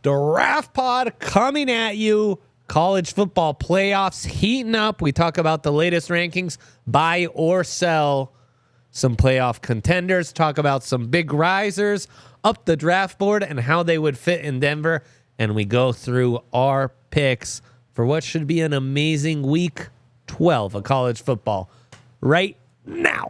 Draft Pod coming at you. College football playoffs heating up. We talk about the latest rankings, buy or sell some playoff contenders, talk about some big risers up the draft board and how they would fit in Denver. And we go through our picks for what should be an amazing week 12 of college football right now.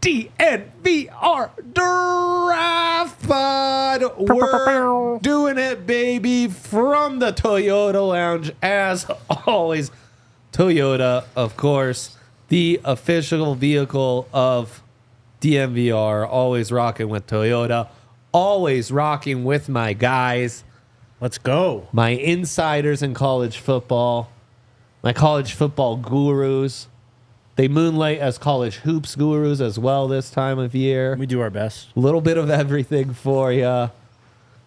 DNVR Draft Pod. We're doing it, baby, from the Toyota Lounge. As always, Toyota, of course, the official vehicle of DNVR. Always rocking with Toyota. Always rocking with my guys. Let's go. My insiders in college football. My college football gurus. They moonlight as college hoops gurus as well this time of year. We do our best. A little bit of everything for you.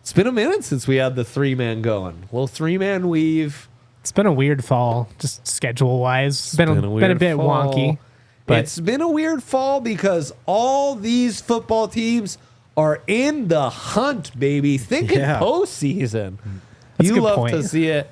It's been a minute since we had the three-man going. Well, three-man weave. It's been a weird fall, just schedule-wise. It's been a bit fall. wonky. But It's been a weird fall because all these football teams are in the hunt, baby. Thinking postseason. That's a You good love point. to see it.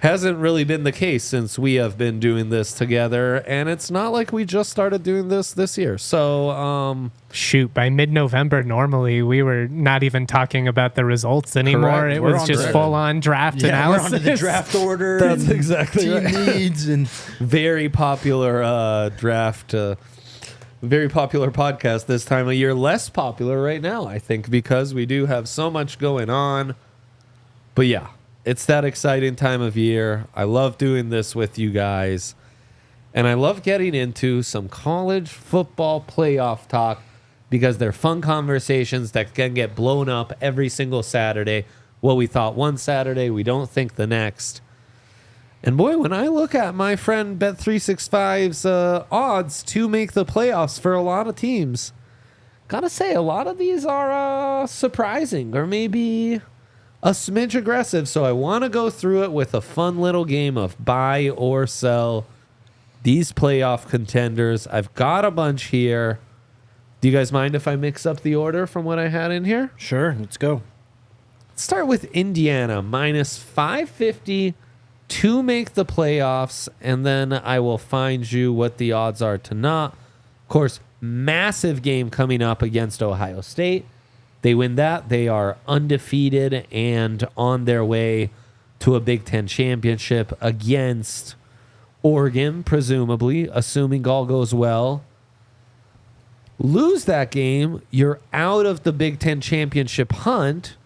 Hasn't really been the case since we have been doing this together, and it's not like we just started doing this year. So, shoot, by mid-November, normally we were not even talking about the results anymore. Correct. It We're was on just to it. full-on draft analysis. We're on to the draft order. That's and exactly team right. needs and very popular draft, very popular podcast this time of year. Less popular right now, I think, because we do have so much going on. But yeah, it's that exciting time of year. I love doing this with you guys. And I love getting into some college football playoff talk because they're fun conversations that can get blown up every single Saturday. What we thought one Saturday, we don't think the next. And boy, when I look at my friend Bet365's odds to make the playoffs for a lot of teams, gotta say, a lot of these are surprising or maybe a smidge aggressive. So I want to go through it with a fun little game of buy or sell these playoff contenders. I've got a bunch here. Do you guys mind if I mix up the order from what I had in here? sure, let's go. Let's start with Indiana, minus 550 to make the playoffs, and then I will find you what the odds are to not. Of course, massive game coming up against Ohio State. They win that, they are undefeated and on their way to a Big Ten championship against Oregon, presumably, assuming all goes well. Lose that game, you're out of the Big Ten championship hunt,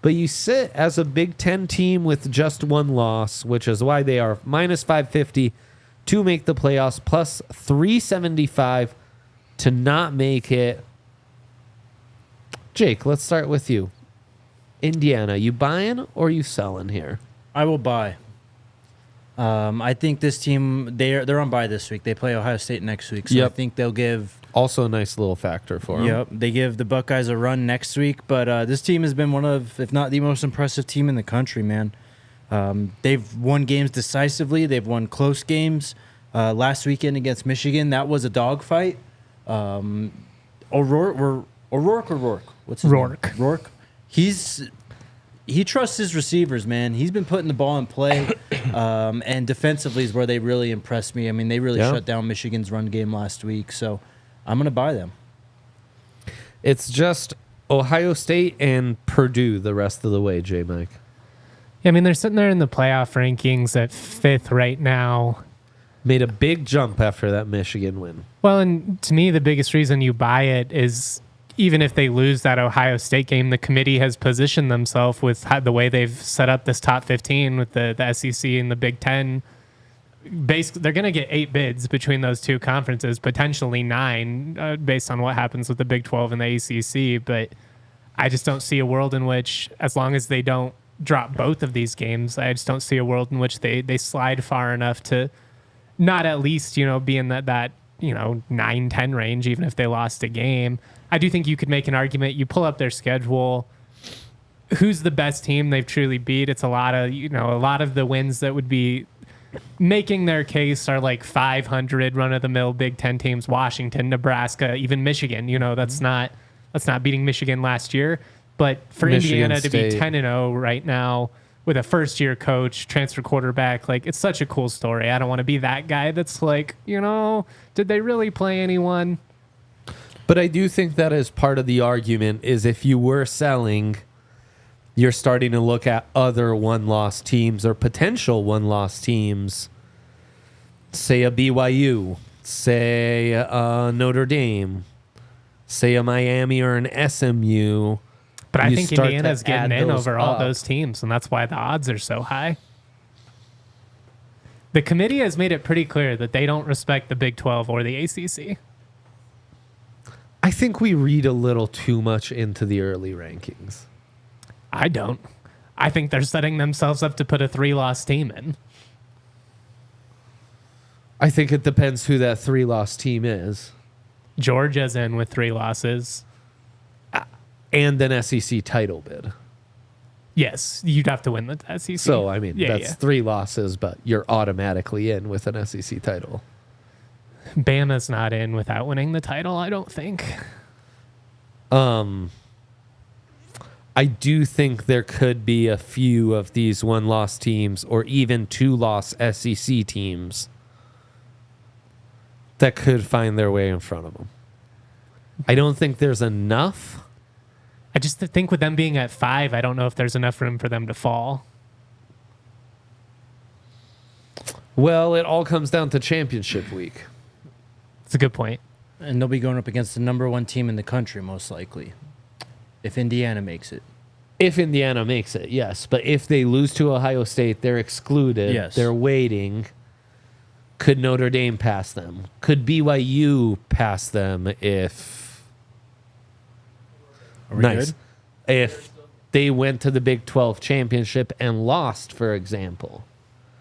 but you sit as a Big Ten team with just one loss, which is why they are minus 550 to make the playoffs, plus 375 to not make it. Jake, let's start with you. Indiana, you buying or you selling here? I will buy. I think this team, they're on bye this week. They play Ohio State next week, so Yep. I think they'll give. Also a nice little factor for them. Yep, they give the Buckeyes a run next week. But this team has been one of, if not the most impressive team in the country, man. They've won games decisively. They've won close games. Last weekend against Michigan, that was a dogfight. O'Rourke. What's his Rourke. name? Rourke. He trusts his receivers, man. He's been putting the ball in play, and defensively is where they really impressed me. I mean, they really shut down Michigan's run game last week, so I'm going to buy them. It's just Ohio State and Purdue the rest of the way, J-Mike. Yeah, I mean, they're sitting there in the playoff rankings at 5th right now. Made a big jump after that Michigan win. Well, and to me, the biggest reason you buy it is even if they lose that Ohio State game, the committee has positioned themselves with the way they've set up this top 15 with the SEC and the Big Ten. Basically, they're going to get 8 bids between those two conferences, potentially 9, based on what happens with the Big 12 and the ACC. But I just don't see a world in which, as long as they don't drop both of these games, I just don't see a world in which they slide far enough to not at least, be in that 9-10 range, even if they lost a game. I do think you could make an argument. You pull up their schedule. Who's the best team they've truly beat? It's a lot of the wins that would be making their case are like 500 run-of-the-mill Big Ten teams: Washington, Nebraska, even Michigan. That's not beating Michigan last year. But for Michigan Indiana to be State. 10-0 right now with a first-year coach, transfer quarterback, like, it's such a cool story. I don't want to be that guy that's like, did they really play anyone? But I do think that is part of the argument, is if you were selling, you're starting to look at other one-loss teams or potential one-loss teams, say a BYU, say Notre Dame, say a Miami or an SMU. But I You think start to Indiana's getting add in those over all up. those teams, and that's why the odds are so high. The committee has made it pretty clear that they don't respect the Big 12 or the ACC. I think we read a little too much into the early rankings. I don't. I think they're setting themselves up to put a 3-loss team in. I think it depends who that 3-loss team is. Georgia's in with 3 losses. And an SEC title bid. Yes, you'd have to win the SEC. So, I mean, Yeah, that's 3 losses, but you're automatically in with an SEC title. Bama's not in without winning the title, I don't think. I do think there could be a few of these 1-loss teams or even 2-loss SEC teams that could find their way in front of them. I don't think there's enough. I just think with them being at 5, I don't know if there's enough room for them to fall. Well, it all comes down to championship week. It's a good point. And they'll be going up against the number 1 team in the country, most likely, if Indiana makes it. If Indiana makes it, yes. But if they lose to Ohio State, they're excluded. Yes. They're waiting. Could Notre Dame pass them? Could BYU pass them if... Are we Nice. good? If they went to the Big 12 championship and lost, for example.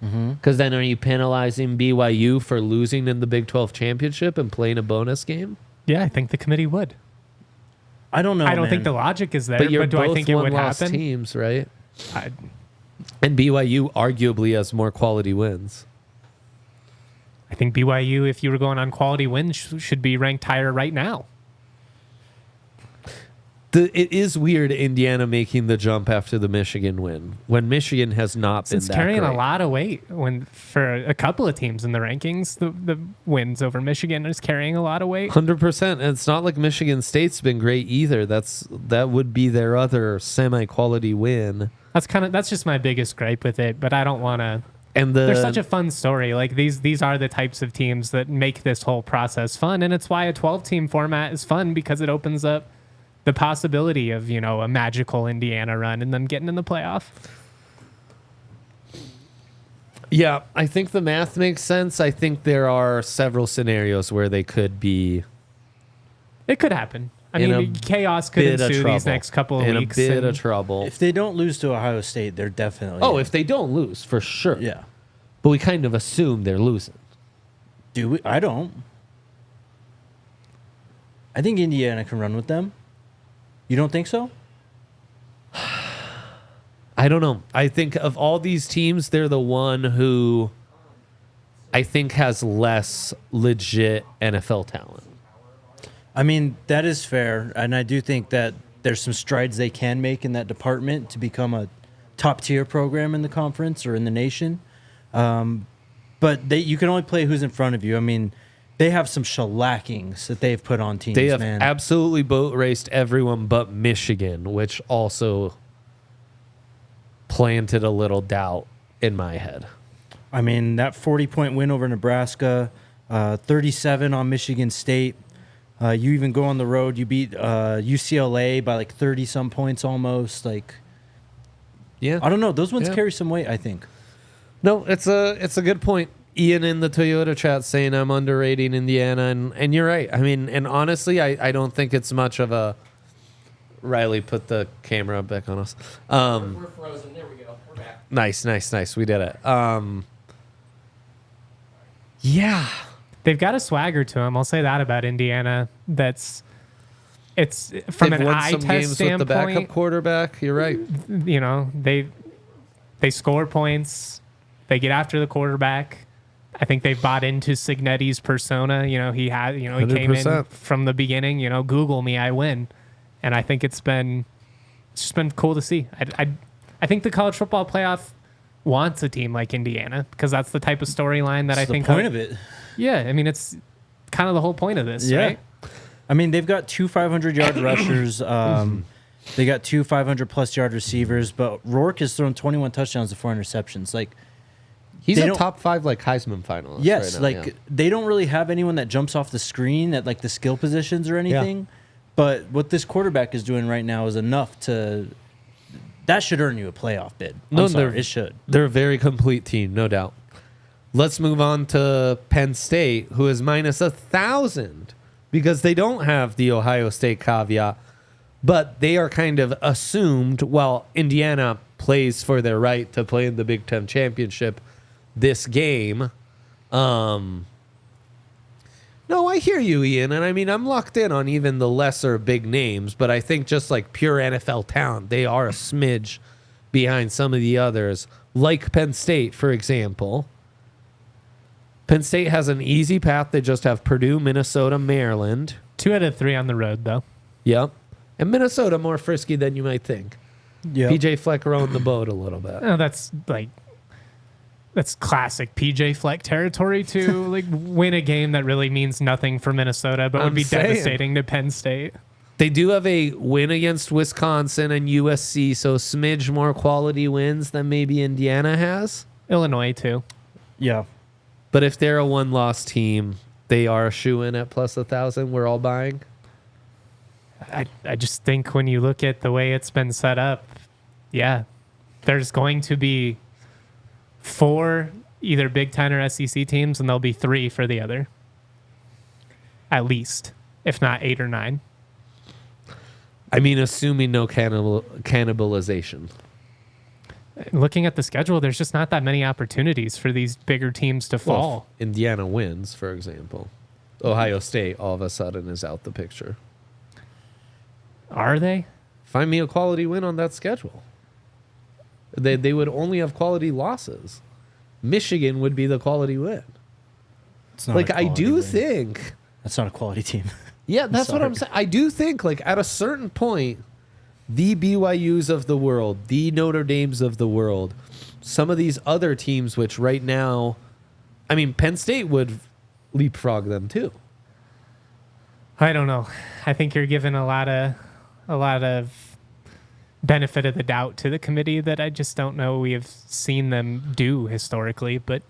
Because then are you penalizing BYU for losing in the Big 12 championship and playing a bonus game? Yeah, I think the committee would. I don't know. I don't man. think the logic is there, But you're but do I both think it would one-loss happen? teams, right? I, And BYU arguably has more quality wins. I think BYU, if you were going on quality wins, should be ranked higher right now. It is weird Indiana making the jump after the Michigan win when Michigan has not been It's that carrying great. a lot of weight for a couple of teams in the rankings. The wins over Michigan is carrying a lot of weight. 100%. And it's not like Michigan State's been great either. That would be their other semi-quality win. That's just my biggest gripe with it. But I don't want to. And They're such a fun story. Like these are the types of teams that make this whole process fun, and it's why a 12-team format is fun, because it opens up the possibility of a magical Indiana run and them getting in the playoff. Yeah, I think the math makes sense. I think there are several scenarios where they could be It could happen. I in mean, a chaos could bit of ensue trouble. these next couple of in weeks. a bit and of trouble. If they don't lose to Ohio State, they're definitely. Oh, in. if they don't lose, for sure. Yeah. But we kind of assume they're losing. Do we? I don't. I think Indiana can run with them. You don't think so? I don't know. I think of all these teams, they're the one who I think has less legit NFL talent. I mean, that is fair. And I do think that there's some strides they can make in that department to become a top-tier program in the conference or in the nation. But you can only play who's in front of you. I mean, they have some shellackings that they've put on teams, They have man. absolutely boat raced everyone but Michigan, which also planted a little doubt in my head. I mean, that 40-point win over Nebraska, 37 on Michigan State. You even go on the road. You beat UCLA by like 30-some points almost. Like, Yeah. I don't know. Those ones Yeah. carry some weight, I think. No, it's a good point. Ian in the Toyota chat saying I'm underrating Indiana, and you're right. I mean, and honestly, I don't think it's much of a Riley put the camera back on us. We're frozen. There we go. We're back. Nice. We did it. Yeah. They've got a swagger to them. I'll say that about Indiana. It's from They've an won eye some test games with the backup standpoint. quarterback. You're right. You know, they score points. They get after the quarterback. I think they've bought into Signetti's persona. You know, he came in 100%. from the beginning. You know, Google me, I win. And I think it's just been cool to see. I think the college football playoff wants a team like Indiana because that's the type of storyline that That's I think the point of it. Yeah, I mean it's kind of the whole point of this, Yeah. right? I mean, they've got 2 500-yard rushers. They got 2 500-plus yard receivers, but Rourke has thrown 21 touchdowns to 4 interceptions. Like, He's They a don't- top 5 like Heisman finalist. yes, right now, like they don't really have anyone that jumps off the screen at like the skill positions or anything. But what this quarterback is doing right now is enough that should earn you a playoff bid. It should. They're a very complete team, no doubt. Let's move on to Penn State, who is minus 1,000 because they don't have the Ohio State caveat, but they are kind of assumed while Indiana plays for their right to play in the Big Ten championship this game. No, I hear you, Ian. And I mean, I'm locked in on even the lesser big names, but I think just like pure NFL talent, they are a smidge behind some of the others, like Penn State, for example. Penn State has an easy path. They just have Purdue, Minnesota, Maryland. 2 out of 3 on the road though. Yep. And Minnesota more frisky than you might think. Yeah. PJ Fleck rowing the boat a little bit. Oh, that's classic PJ Fleck territory to like win a game that really means nothing for Minnesota, but would I'm be saying. devastating to Penn State. They do have a win against Wisconsin and USC, so smidge more quality wins than maybe Indiana has. Illinois too. Yeah. But if they're a one-loss team, they are a shoe-in at plus 1,000. We're all buying. I just think when you look at the way it's been set up, yeah, there's going to be 4 either Big Ten or SEC teams, and there'll be 3 for the other. At least, if not 8 or 9. I mean, assuming no cannibalization. Looking at the schedule, there's just not that many opportunities for these bigger teams to fall. Well, Indiana wins, for example. Ohio State all of a sudden is out the picture. Are they? Find me a quality win on that schedule. They would only have quality losses. Michigan would be the quality win. It's not Like, a I quality do win. think... That's not a quality team. Yeah, that's what I'm saying. I do think, like, at a certain point, the BYUs of the world, the Notre Dames of the world, some of these other teams, which right now, I mean, Penn State would leapfrog them too. I don't know. I think you're giving a lot of benefit of the doubt to the committee that I just don't know we have seen them do historically. But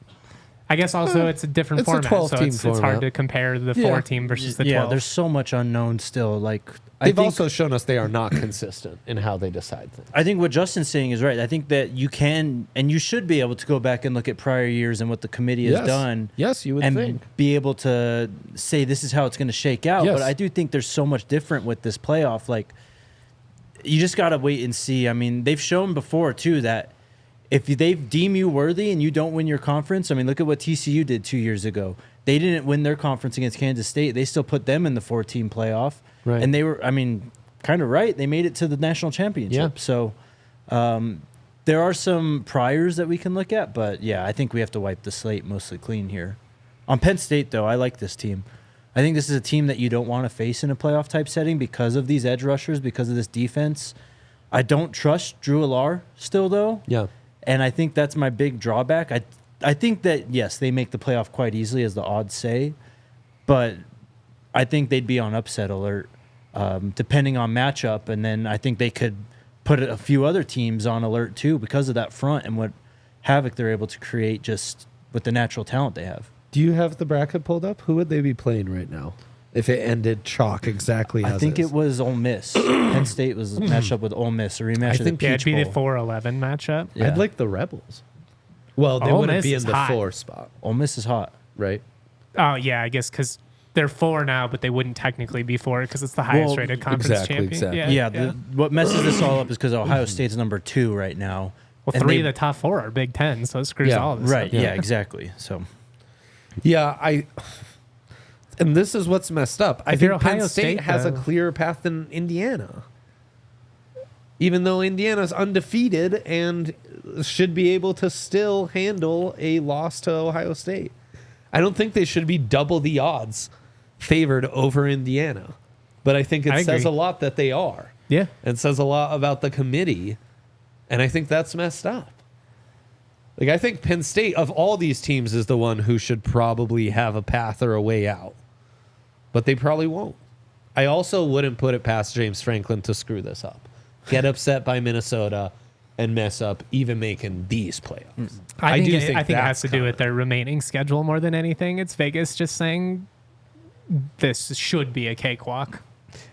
I guess also it's a different It's a format, 12-team it's format. hard to compare the 4-team versus the 12. Yeah, there's so much unknown still. Like, They've also shown us they are not consistent in how they decide things. I think what Justin's saying is right. I think that you can and you should be able to go back and look at prior years and what the committee has done. Yes, you would and think. be able to say this is how it's going to shake out. Yes. But I do think there's so much different with this playoff. Like, you just got to wait and see. I mean, they've shown before, too, that if they deem you worthy and you don't win your conference, I mean, look at what TCU did 2 years ago. They didn't win their conference against Kansas State. They still put them in the 4-team playoff. Right. And they were, I mean, kind of right. They made it to the national championship. Yeah. So there are some priors that we can look at. But, yeah, I think we have to wipe the slate mostly clean here. On Penn State, though, I like this team. I think this is a team that you don't want to face in a playoff type setting because of these edge rushers, because of this defense. I don't trust Drew Allar still, though. Yeah. And I think that's my big drawback. I think that, yes, they make the playoff quite easily, as the odds say. But I think they'd be on upset alert, depending on matchup. And then I think they could put a few other teams on alert, too, because of that front and what havoc they're able to create just with the natural talent they have. Do you have the bracket pulled up? Who would they be playing right now if it ended chalk exactly as I think it was Ole Miss. Penn State was matched up with Ole Miss, a rematch of the think Peach it'd be the Bowl. 4-11 matchup. Yeah. I'd like the Rebels. Well, they Ole wouldn't Miss be in is the hot. 4 spot, Ole Miss is hot. right? Oh, yeah, I guess because they're 4 now, but they wouldn't technically be 4 because it's the highest rated conference champion. exactly. Yeah, what messes this all up is because Ohio State's number 2 right now. Well, and 3 of the top 4 are Big Ten, so it screws all of this right. up. Yeah, exactly. So Yeah, and this is what's messed up. I If you're think Penn Ohio State State, has a though- clearer path than Indiana. Even though Indiana's undefeated and should be able to still handle a loss to Ohio State. I don't think they should be double the odds favored over Indiana. But I think it I says agree. a lot that they are. Yeah. It says a lot about the committee. And I think that's messed up. Like, I think Penn State, of all these teams, is the one who should probably have a path or a way out. But they probably won't. I also wouldn't put it past James Franklin to screw this up. Get upset by Minnesota and mess up even making these playoffs. I think it that's has to do with common. their remaining schedule more than anything. It's Vegas just saying this should be a cakewalk.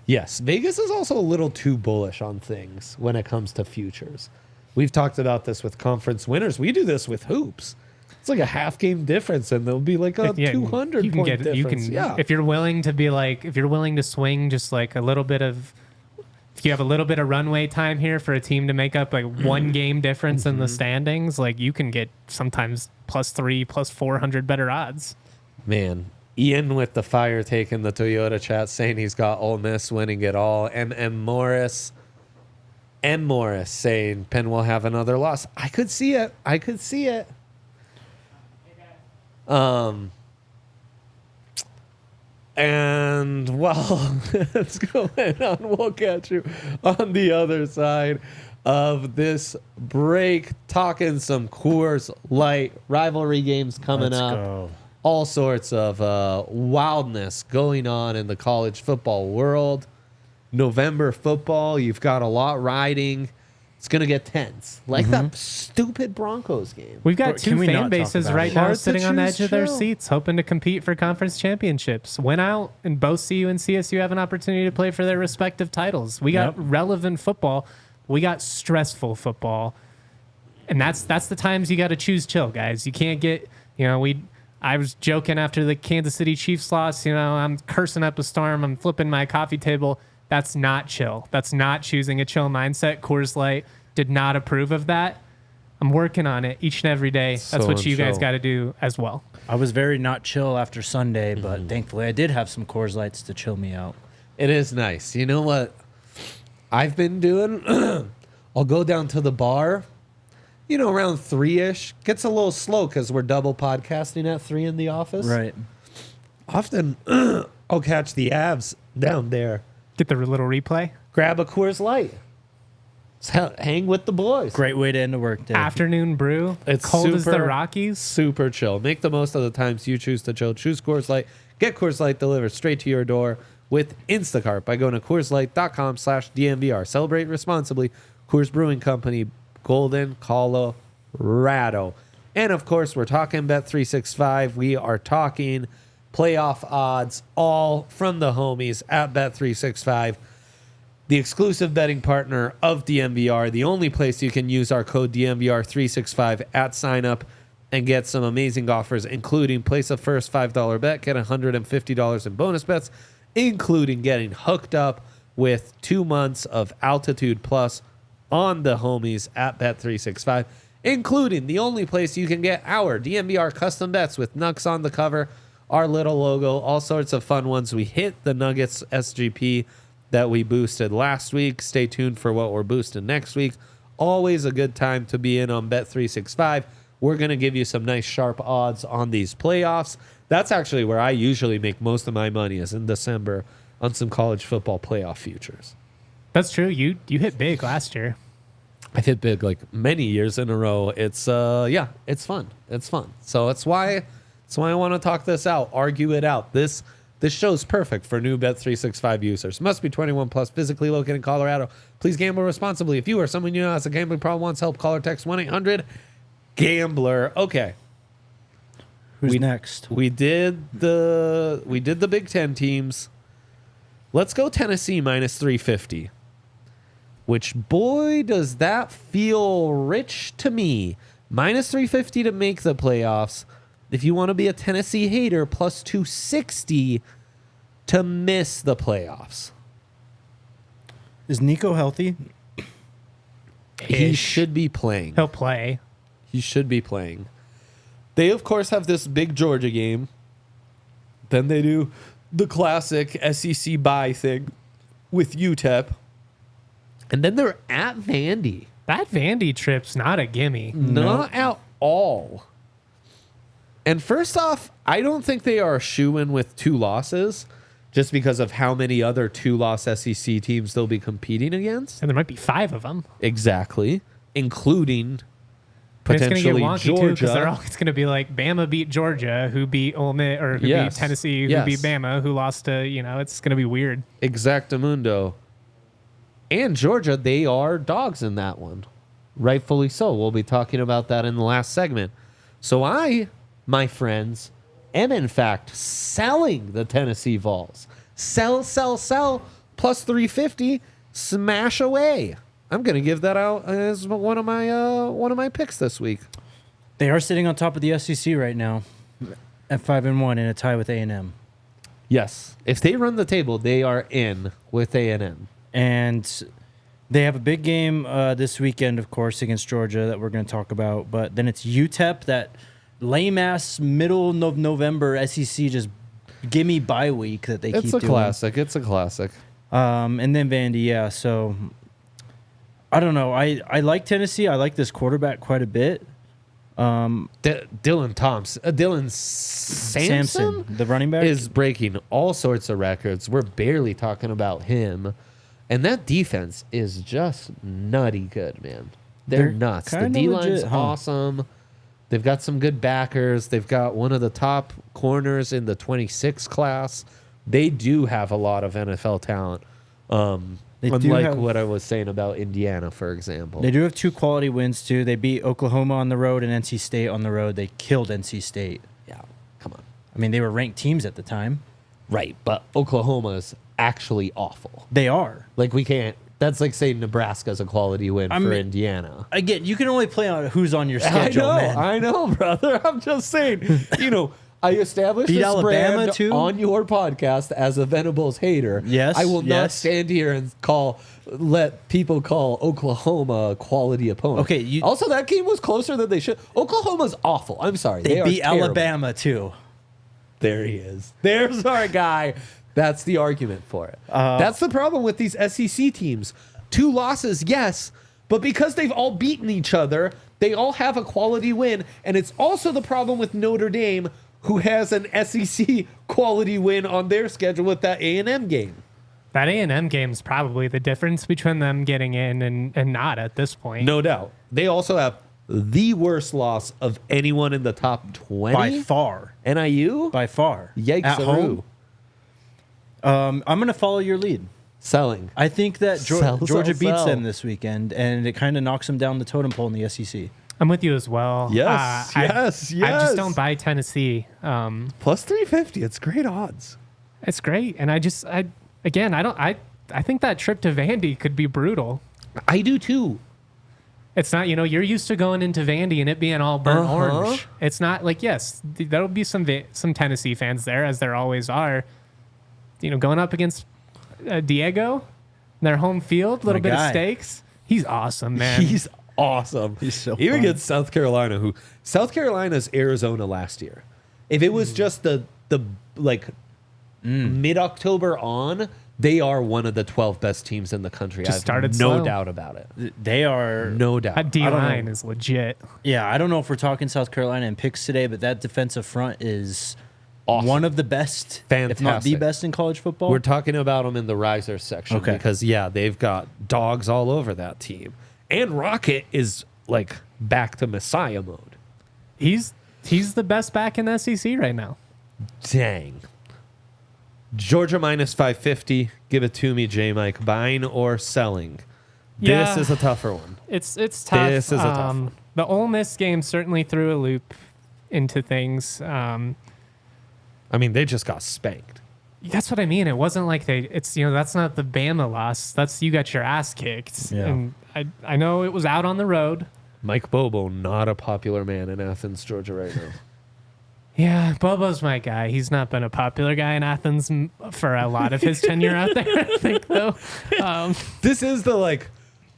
Yes, Vegas is also a little too bullish on things when it comes to futures. We've talked about this with conference winners. We do this with hoops. It's like a half game difference, and there'll be like a 200 you can point difference. You can, yeah. if you're willing to be like, if you're willing to swing just like a little bit of, if you have a little bit of runway time here for a team to make up like one game difference in the standings, like you can get sometimes +3, +400 better odds. Man, Ian with the fire taking the Toyota chat saying he's got Ole Miss winning it all. M. Morris saying Penn will have another loss. I could see it. And while it's going on, we'll catch you on the other side of this break, talking some Coors Light rivalry games coming let's up. go. All sorts of wildness going on in the college football world. November football, you've got a lot riding. It's going to get tense. Like that stupid Broncos game. We've got Can two we not fan talk bases about right it? now Hard to sitting on the choose edge of their chill. seats, hoping to compete for conference championships. Went out, and both CU and CSU have an opportunity to play for their respective titles. We got relevant football. We got stressful football. And that's the times you got to choose chill, guys. You can't get, I was joking after the Kansas City Chiefs loss, I'm cursing up a storm. I'm flipping my coffee table. That's not chill. That's not choosing a chill mindset. Coors Light did not approve of that. I'm working on it each and every day. That's So what you guys chill. got to do as well. I was very not chill after Sunday, but thankfully I did have some Coors Lights to chill me out. It is nice. You know what I've been doing? I'll go down to the bar, around 3-ish. Gets a little slow because we're double podcasting at 3 in the office. Right. Often I'll catch the Avs down there. Get the little replay. Grab a Coors Light. Hang with the boys. Great way to end the work day. Afternoon brew. It's cold as the super- Rockies. Super chill. Make the most of the times you choose to chill. Choose Coors Light. Get Coors Light delivered straight to your door with Instacart by going to CoorsLight.com/DNVR. Celebrate responsibly. Coors Brewing Company, Golden, Colorado. And of course, we're talking Bet365. We are talking playoff odds, all from the homies at Bet365. The exclusive betting partner of DNVR, the only place you can use our code DNVR365 at sign up and get some amazing offers, including place a first $5 bet, get $150 in bonus bets, including getting hooked up with 2 months of Altitude Plus on the homies at Bet365, including the only place you can get our DNVR custom bets with Nux on the cover, our little logo, all sorts of fun ones. We hit the Nuggets SGP that we boosted last week. Stay tuned for what we're boosting next week. Always a good time to be in on Bet365. We're going to give you some nice sharp odds on these playoffs. That's actually where I usually make most of my money, is in December on some college football playoff futures. That's true. You hit big last year. I've hit big like many years in a row. It's it's fun. It's fun. So that's why I want to talk this out, argue it out. This show's perfect for new Bet365 users. Must be 21 plus, physically located in Colorado. Please gamble responsibly. If you or someone you know has a gambling problem, wants help, call or text 1-800-GAMBLER. Okay. Who's next? We did the Big Ten teams. Let's go Tennessee minus 350. Which, boy, does that feel rich to me. Minus 350 to make the playoffs. If you want to be a Tennessee hater, plus 260 to miss the playoffs. Is Nico healthy? He Ish. should be playing. He'll play. He should be playing. They, of course, have this big Georgia game. Then they do the classic SEC bye thing with UTEP. And then they're at Vandy. That Vandy trip's not a gimme. Not at all. And first off, I don't think they are a shoo-in with 2 losses just because of how many other 2-loss SEC teams they'll be competing against. And there might be 5 of them. Exactly. Including And it's potentially going to get wonky, too, because Georgia. it's going to be like Bama beat Georgia, who beat Ole Miss, or who Yes. beat Tennessee, who Yes. beat Bama, who lost to, it's going to be weird. Exactamundo. And Georgia, they are dogs in that one. Rightfully so. We'll be talking about that in the last segment. So I, my friends, am in fact selling the Tennessee Vols. Sell, plus 350, smash away. I'm going to give that out as one of my picks this week. They are sitting on top of the SEC right now at 5-1 in a tie with A&M. Yes. If they run the table, they are in with A&M. And they have a big game this weekend, of course, against Georgia that we're going to talk about. But then it's UTEP, that lame-ass middle of November SEC just gimme bye week that they keep doing. It's a classic. And then Vandy, yeah. So I don't know. I like Tennessee. I like this quarterback quite a bit. Dylan Sampson the running back, is breaking all sorts of records. We're barely talking about him. And that defense is just nutty good, man. They're nuts. The kinda D-line's legit, huh? awesome. They've got some good backers. They've got one of the top corners in the 26 class. They do have a lot of NFL talent. They do Unlike have- what I was saying about Indiana, for example. They do have 2 quality wins, too. They beat Oklahoma on the road and NC State on the road. They killed NC State. Yeah, come on. I mean, they were ranked teams at the time. Right, but Oklahoma's actually awful. They are. Like, we can't. That's like saying Nebraska's a quality win for mean, Indiana. Again, you can only play on who's on your schedule, man. I know, brother. I'm just saying. I established Beat this Alabama, brand too? on your podcast as a Venables hater. Yes, I will not yes. stand here and let people call Oklahoma a quality opponent. Okay, also, that game was closer than they should. Oklahoma's awful. I'm sorry. They are beat terrible. Alabama, too. There he is. There's our guy. That's the argument for it. That's the problem with these SEC teams. 2 losses, yes, but because they've all beaten each other, they all have a quality win. And it's also the problem with Notre Dame, who has an SEC quality win on their schedule with that A&M game. That A&M game's probably the difference between them getting in and not at this point. No doubt. They also have the worst loss of anyone in the top 20. By far. NIU? By far. Yikes. At home. I'm going to follow your lead. Selling. I think that Georgia beats sell. them this weekend, and it kind of knocks them down the totem pole in the SEC. I'm with you as well. Yes, yes. I just don't buy Tennessee. Plus 350. It's great odds. It's great, and I think that trip to Vandy could be brutal. I do too. It's not, you're used to going into Vandy and it being all burnt orange. It's not like, yes, there'll be some Tennessee fans there, as there always are. Going up against Diego, their home field, little bit of stakes. He's awesome, man. He's awesome. He's so Even fun. against South Carolina, South Carolina's Arizona last year. If it was just the mid-October on, they are one of the 12 best teams in the country. Just I have started no slow. doubt about it. They are. No doubt. That D-line is legit. Yeah, I don't know if we're talking South Carolina and picks today, but that defensive front is Awesome. one of the best, if not the Fantastic. best in college football. We're talking about them in the risers section Okay. because, they've got dogs all over that team. And Rocket is, back to Messiah mode. He's the best back in the SEC right now. Dang. Georgia minus 550. Give it to me, J-Mike. Buying or selling? Yeah. This is a tougher one. It's tough. This is a tough one. The Ole Miss game certainly threw a loop into things. They just got spanked. That's what I mean. It wasn't like that's not the Bama loss. That's you got your ass kicked. Yeah. And I know it was out on the road. Mike Bobo, not a popular man in Athens, Georgia right now. Yeah, Bobo's my guy. He's not been a popular guy in Athens for a lot of his tenure out there, I think, though. This is the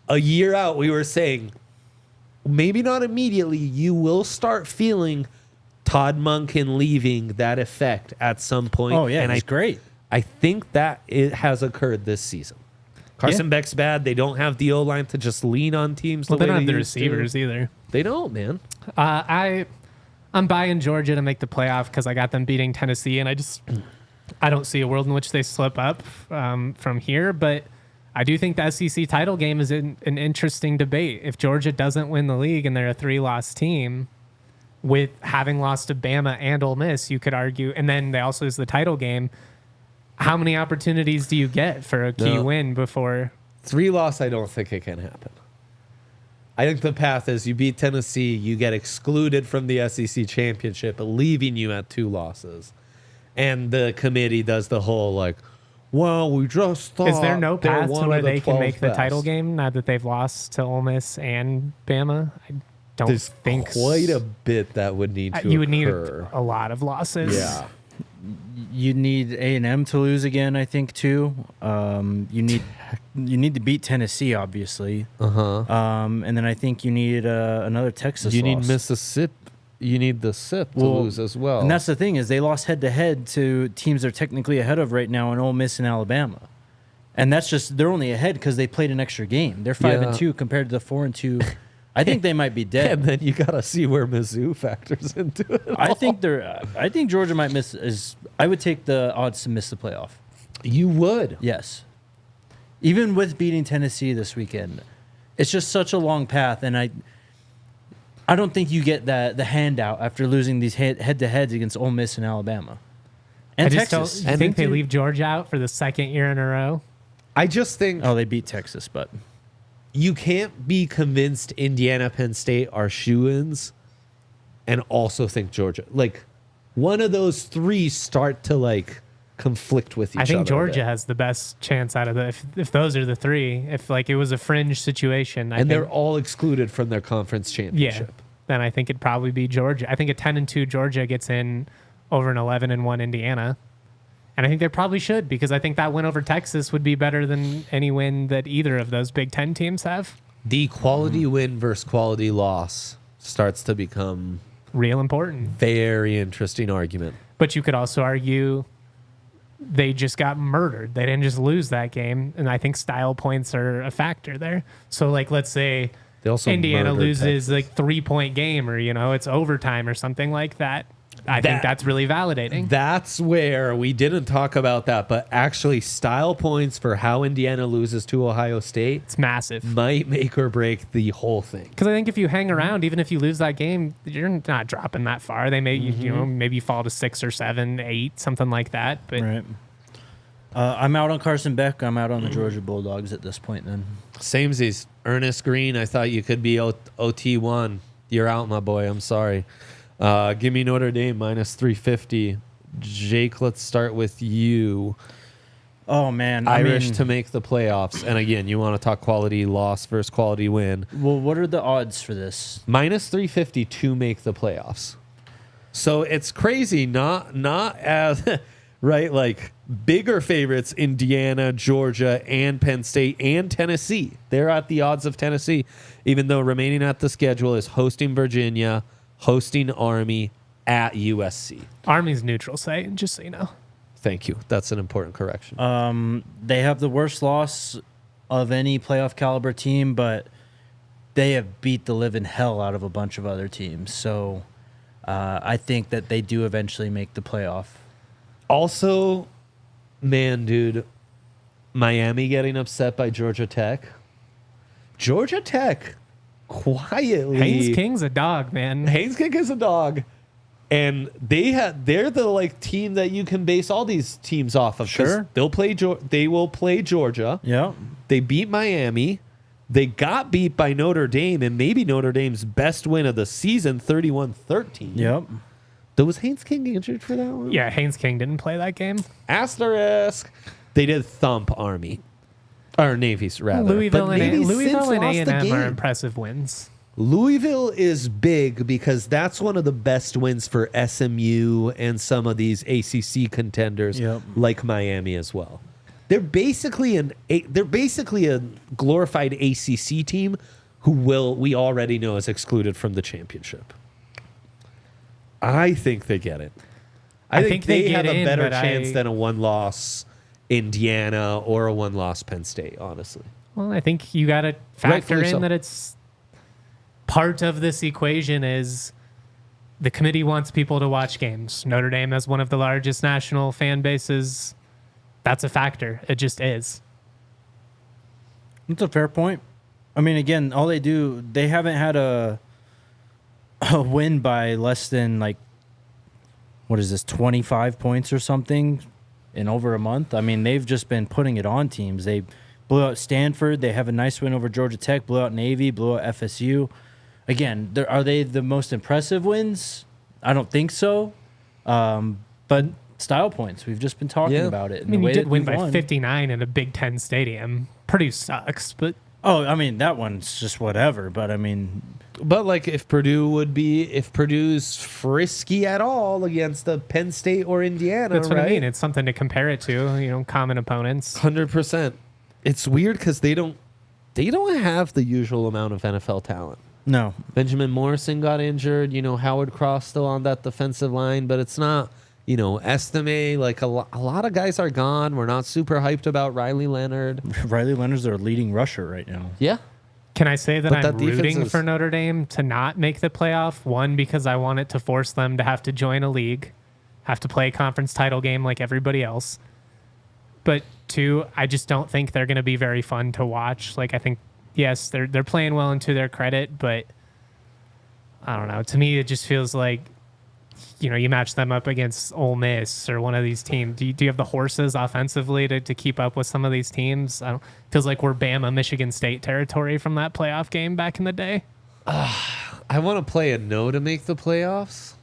a year out. We were saying maybe not immediately. You will start feeling Todd Monken leaving that effect at some point. Oh, yeah, and he's great. I think that it has occurred this season. Carson Beck's bad. They don't have the O-line to just lean on teams. Well, the they way don't have the used to. receivers either. They don't, man. I'm buying Georgia to make the playoff because I got them beating Tennessee, and I don't see a world in which they slip up from here. But I do think the SEC title game is an interesting debate. If Georgia doesn't win the league and they're a 3-loss team, with having lost to Bama and Ole Miss, you could argue, and then they also lose the title game. How many opportunities do you get for a key win before 3-loss? I don't think it can happen. I think the path is you beat Tennessee, you get excluded from the SEC championship, leaving you at 2 losses. And the committee does the whole well, we just thought. Is there no path to where they can make the best. title game now that they've lost to Ole Miss and Bama? I don't There's think quite a bit that would need to you would occur. need a lot of losses. Yeah. You need A&M to lose again, I think, too. You need to beat Tennessee, obviously. And then I think you need another Texas You loss. need Mississippi. You need the SIP to lose as well. And that's the thing is they lost head-to-head to teams they're technically ahead of right now in Ole Miss and Alabama. And that's just they're only ahead because they played an extra game. They're 5-2 compared to the 4-2. I think they might be dead. And then you got to see where Mizzou factors into it. I think Georgia might miss. I would take the odds to miss the playoff. You would. Yes. Even with beating Tennessee this weekend, it's just such a long path, and I don't think you get the handout after losing these head-to-heads against Ole Miss and Alabama. And I just Texas. don't think they leave Georgia out for the second year in a row. I just think Oh, they beat Texas, but you can't be convinced Indiana, Penn State are shoo-ins and also think Georgia. One of those 3 start to conflict with each other. I think Georgia has the best chance out of the if those are the 3. If it was a fringe situation, I and think, they're all excluded from their conference championship. then I think it'd probably be Georgia. I think a 10-2 Georgia gets in over an 11-1 Indiana. And I think they probably should because I think that win over Texas would be better than any win that either of those Big Ten teams have. The quality win versus quality loss starts to become Real important. very interesting argument. But you could also argue they just got murdered. They didn't just lose that game. And I think style points are a factor there. So, let's say They also Indiana murdered loses Texas. 3-point game or, it's overtime or something like that. I think that's really validating. That's where we didn't talk about that, but actually style points for how Indiana loses to Ohio State It's massive. might make or break the whole thing. Because I think if you hang around, even if you lose that game, you're not dropping that far. They may, maybe you fall to 6 or 7, 8, something like that. But right. I'm out on Carson Beck. I'm out on the Georgia Bulldogs at this point. Then Samesies. Ernest Green, I thought you could be OT1. You're out, my boy. I'm sorry. Give me Notre Dame minus 350. Jake, let's start with you. oh man, Irish to make the playoffs. And again, you want to talk quality loss versus quality win. Well, what are the odds for this? Minus 350 to make the playoffs. So it's crazy, not as right, bigger favorites, Indiana, Georgia, and Penn State and Tennessee. They're at the odds of Tennessee, even though remaining at the schedule is hosting Virginia, hosting Army, at USC. Army's neutral site, just so you know. Thank you. That's an important correction. They have the worst loss of any playoff caliber team, but they have beat the living hell out of a bunch of other teams. So I think that they do eventually make the playoff. Also, man, dude, Miami getting upset by Georgia Tech. Georgia Tech quietly. Haynes King's a dog, man. Haynes King is a dog. And they're the team that you can base all these teams off of. 'Cause Sure. They will play Georgia. Yeah. They beat Miami. They got beat by Notre Dame, and maybe Notre Dame's best win of the season, 31-13. Yep. Was Haynes King injured for that one? Yeah, Haynes King didn't play that game. Asterisk. They did thump Army. Or Navy's, rather. Louisville But and Navy Louisville since and lost the A&M are game. impressive wins. Louisville is big because that's one of the best wins for SMU and some of these ACC contenders like Miami as well. They're basically a glorified ACC team who we already know is excluded from the championship. I think they get it. I think they have a better chance than a one-loss Indiana or a one-loss Penn State, honestly. Well, I think you got to factor in that it's part of this equation is the committee wants people to watch games. Notre Dame has one of the largest national fan bases. That's a factor. It just is. That's a fair point. I mean, again, they haven't had a win by less than 25 points or something in over a month. I mean, they've just been putting it on teams. They blew out Stanford. They have a nice win over Georgia Tech, blew out Navy, blew out FSU. Again, are they the most impressive wins? I don't think so. But style points, we've just been talking about it. I mean, you did win by 59 in a Big Ten stadium. Purdue sucks, but... Oh, I mean, that one's just whatever. But, I mean... But, if Purdue's frisky at all against a Penn State or Indiana, that's what I mean. It's something to compare it to, common opponents. 100%. It's weird because they don't have the usual amount of NFL talent. No. Benjamin Morrison got injured. Howard Cross still on that defensive line, but it's not, Estime. A lot of guys are gone. We're not super hyped about Riley Leonard. Riley Leonard's their leading rusher right now. Yeah. Can I say that I'm rooting for Notre Dame to not make the playoff? One, because I want it to force them to have to join a league, have to play a conference title game like everybody else. But two, I just don't think they're going to be very fun to watch. I think, yes, they're playing well and to their credit, but I don't know. To me, it just feels like, you match them up against Ole Miss or one of these teams. Do you have the horses offensively to keep up with some of these teams? Feels like we're Bama, Michigan State territory from that playoff game back in the day. I want to play a no to make the playoffs.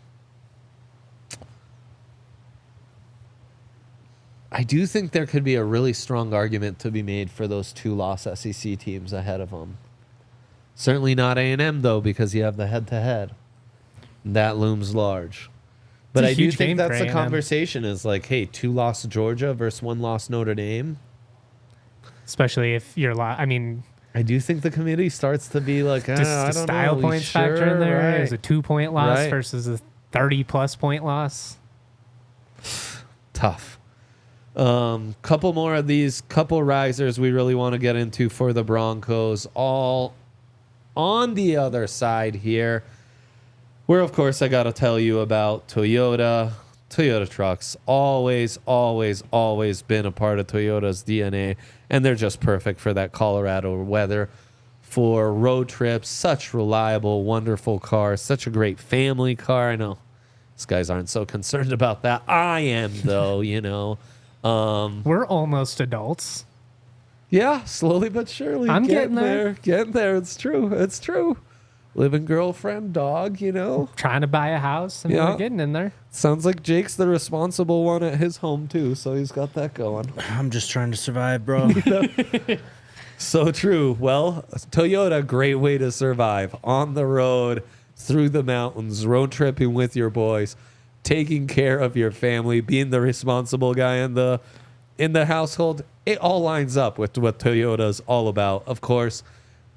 I do think there could be a really strong argument to be made for those 2-loss SEC teams ahead of them. Certainly not A&M, though, because you have the head-to-head. That looms large. But I do think that's the conversation is hey, 2-loss Georgia versus 1-loss Notre Dame. Especially if you're I do think the committee starts to be I don't know. Style points factor in there. Right. There's a 2-point loss versus a 30-plus point loss. Tough. Couple more of these, couple risers we really want to get into for the Broncos. All on the other side here, where, of course, I got to tell you about Toyota. Toyota trucks, always, always, always been a part of Toyota's DNA, and they're just perfect for that Colorado weather, for road trips. Such reliable, wonderful cars, such a great family car. I know these guys aren't so concerned about that. I am, though, We're almost adults. Yeah, slowly but surely. I'm getting there. Getting there. It's true. Living girlfriend, dog, Trying to buy a house, and we're getting in there. Sounds like Jake's the responsible one at his home, too, so he's got that going. I'm just trying to survive, bro. So true. Well, Toyota, great way to survive. On the road, through the mountains, road tripping with your boys, taking care of your family, being the responsible guy in the household. It all lines up with what Toyota's all about. Of course,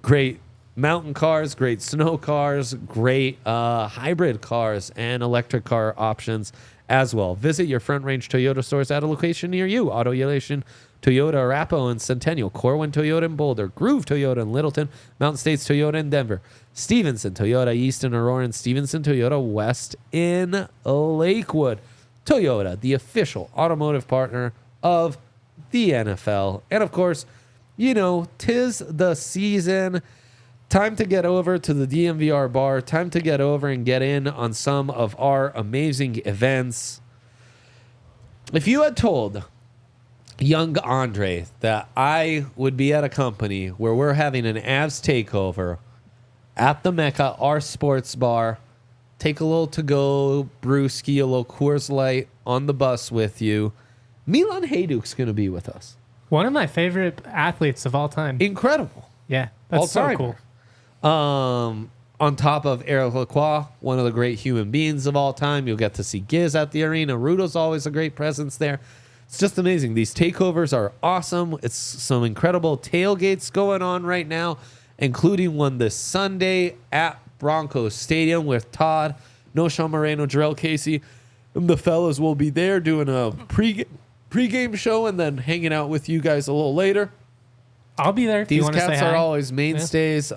great mountain cars, great snow cars, great hybrid cars, and electric car options as well. Visit your Front Range Toyota stores at a location near you. AutoLation Toyota, Arapahoe and Centennial, Corwin Toyota in Boulder, Groove Toyota in Littleton, Mountain States Toyota in Denver, Stevenson Toyota East in Aurora, and Stevenson Toyota West in Lakewood. Toyota, the official automotive partner of the NFL. And of course, 'tis the season. Time to get over to the DMVR bar. Time to get over and get in on some of our amazing events. If you had told young Andre that I would be at a company where we're having an Avs takeover at the Mecca, our sports bar, take a little to-go brewski, a little Coors Light on the bus with you, Milan Hajduk's going to be with us. One of my favorite athletes of all time. Incredible. Yeah, that's so cool. on top of Eric Lacroix, one of the great human beings of all time. You'll get to see Giz at the arena. Rudo's always a great presence there. It's just amazing. These takeovers are awesome. It's some incredible tailgates going on right now, including one this Sunday at Broncos Stadium with Todd, No Sean Moreno, Jarrell Casey. And the fellas will be there doing a pregame show and then hanging out with you guys a little later. I'll be there if you These want to say cats hi. are always mainstays.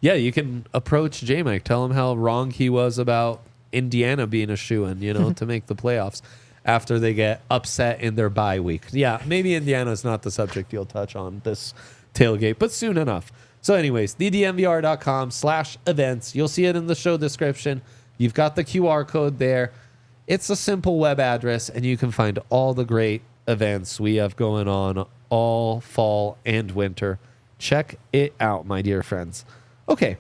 Yeah, you can approach J-Mike. Tell him how wrong he was about Indiana being a shoo-in, to make the playoffs after they get upset in their bye week. Yeah, maybe Indiana's not the subject you'll touch on this tailgate, but soon enough. So anyways, ddnvr.com/events. You'll see it in the show description. You've got the QR code there. It's a simple web address, and you can find all the great events we have going on all fall and winter. Check it out, my dear friends. Okay.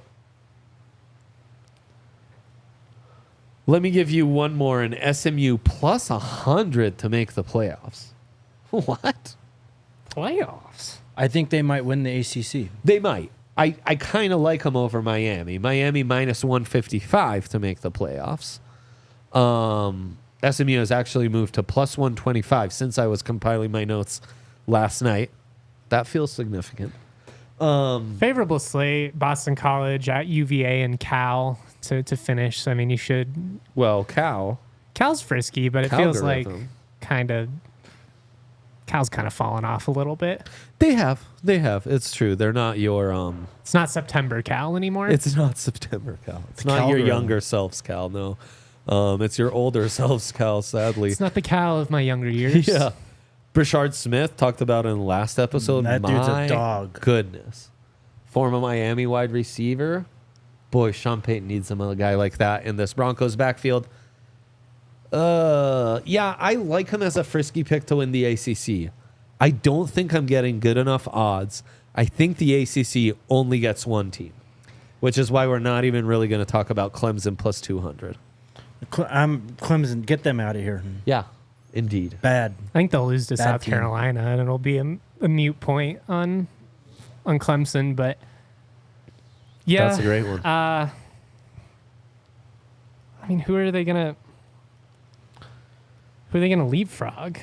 Let me give you one more. An SMU plus 100 to make the playoffs. What? Playoffs. I think they might win the ACC. They might. I kind of like them over Miami. Miami minus 155 to make the playoffs. SMU has actually moved to plus 125 since I was compiling my notes last night. That feels significant. Favorable slate: Boston College at UVA and Cal to finish. So, I mean, you should. Well, Cal's frisky, but it feels like Cal's kind of fallen off a little bit. They have. It's true. They're not your It's not September Cal anymore. It's not September Cal. It's not your younger selves Cal. No, it's your older selves Cal. Sadly, it's not the Cal of my younger years. Yeah. Brashard Smith talked about in the last episode. That dude's a dog. Goodness. Former Miami wide receiver. Boy, Sean Payton needs a guy like that in this Broncos backfield. Yeah, I like him as a frisky pick to win the ACC. I don't think I'm getting good enough odds. I think the ACC only gets one team, which is why we're not even really going to talk about Clemson plus 200. Clemson, get them out of here. Yeah, indeed. Bad. I think they'll lose to Bad South team. Carolina, and it'll be a mute point on Clemson. But yeah, That's a great one. I mean, who are they gonna leapfrog?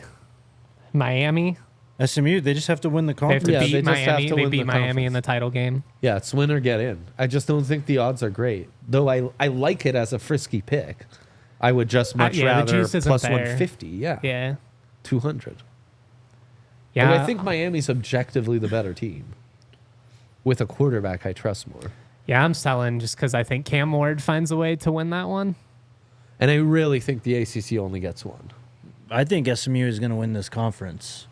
Miami. SMU, they just have to win the They have conference. to Yeah, beat they just have Miami. to They win beat the Miami in conference. the title game. Yeah, it's win or get in. I just don't think the odds are great. Though I like it as a frisky pick. I would just much the rather juice isn't plus there. 150. Yeah. Yeah. 200. Yeah. But I think Miami's objectively the better team. With a quarterback I trust more. Yeah, I'm selling just because I think Cam Ward finds a way to win that one. And I really think the ACC only gets one. I think SMU is going to win this conference.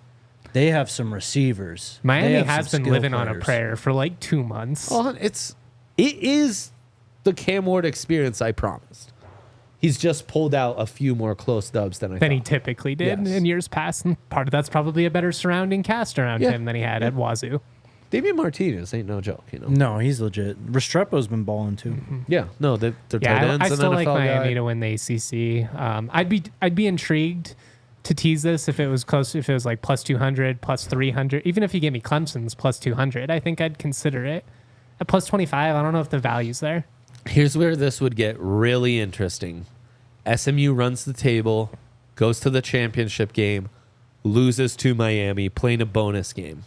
They have some receivers. They Miami have has some been skill living on a players. prayer for like 2 months. Oh, it is the Cam Ward experience I promised. He's just pulled out a few more close dubs than I Than he thought. typically did Yes. in years past. And part of that's probably a better surrounding cast around Yeah. him than he had at Wazoo. Damian Martinez ain't no joke, you know. No, he's legit. Restrepo's been balling too. Yeah, no, they're tight Yeah, ends. I an still like NFL Miami guy. to win the ACC. I'd be intrigued to tease this if it was close. If it was like plus 200, plus 300, even if you gave me Clemson's plus 200, I think I'd consider it. At plus 25, I don't know if the value's there. Here's where this would get really interesting. SMU runs the table, goes to the championship game, loses to Miami, playing a bonus game.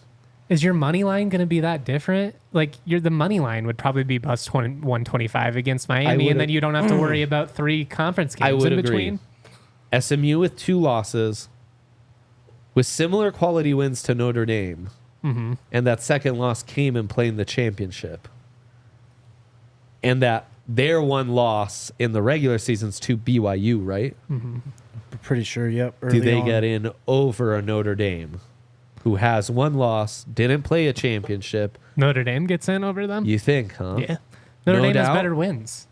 Is your money line going to be that different? Like the money line would probably be plus 125 against Miami, would and then you don't have to worry about 3 conference games I would in agree. between. SMU with 2 losses, with similar quality wins to Notre Dame, and that second loss came in playing the championship. And that their one loss in the regular season's to BYU, right? Pretty sure, yep. Do early they on. get in over a Notre Dame who has one loss, didn't play a championship? Notre Dame gets in over them? You think, huh? Yeah. Notre No Dame has doubt. better wins.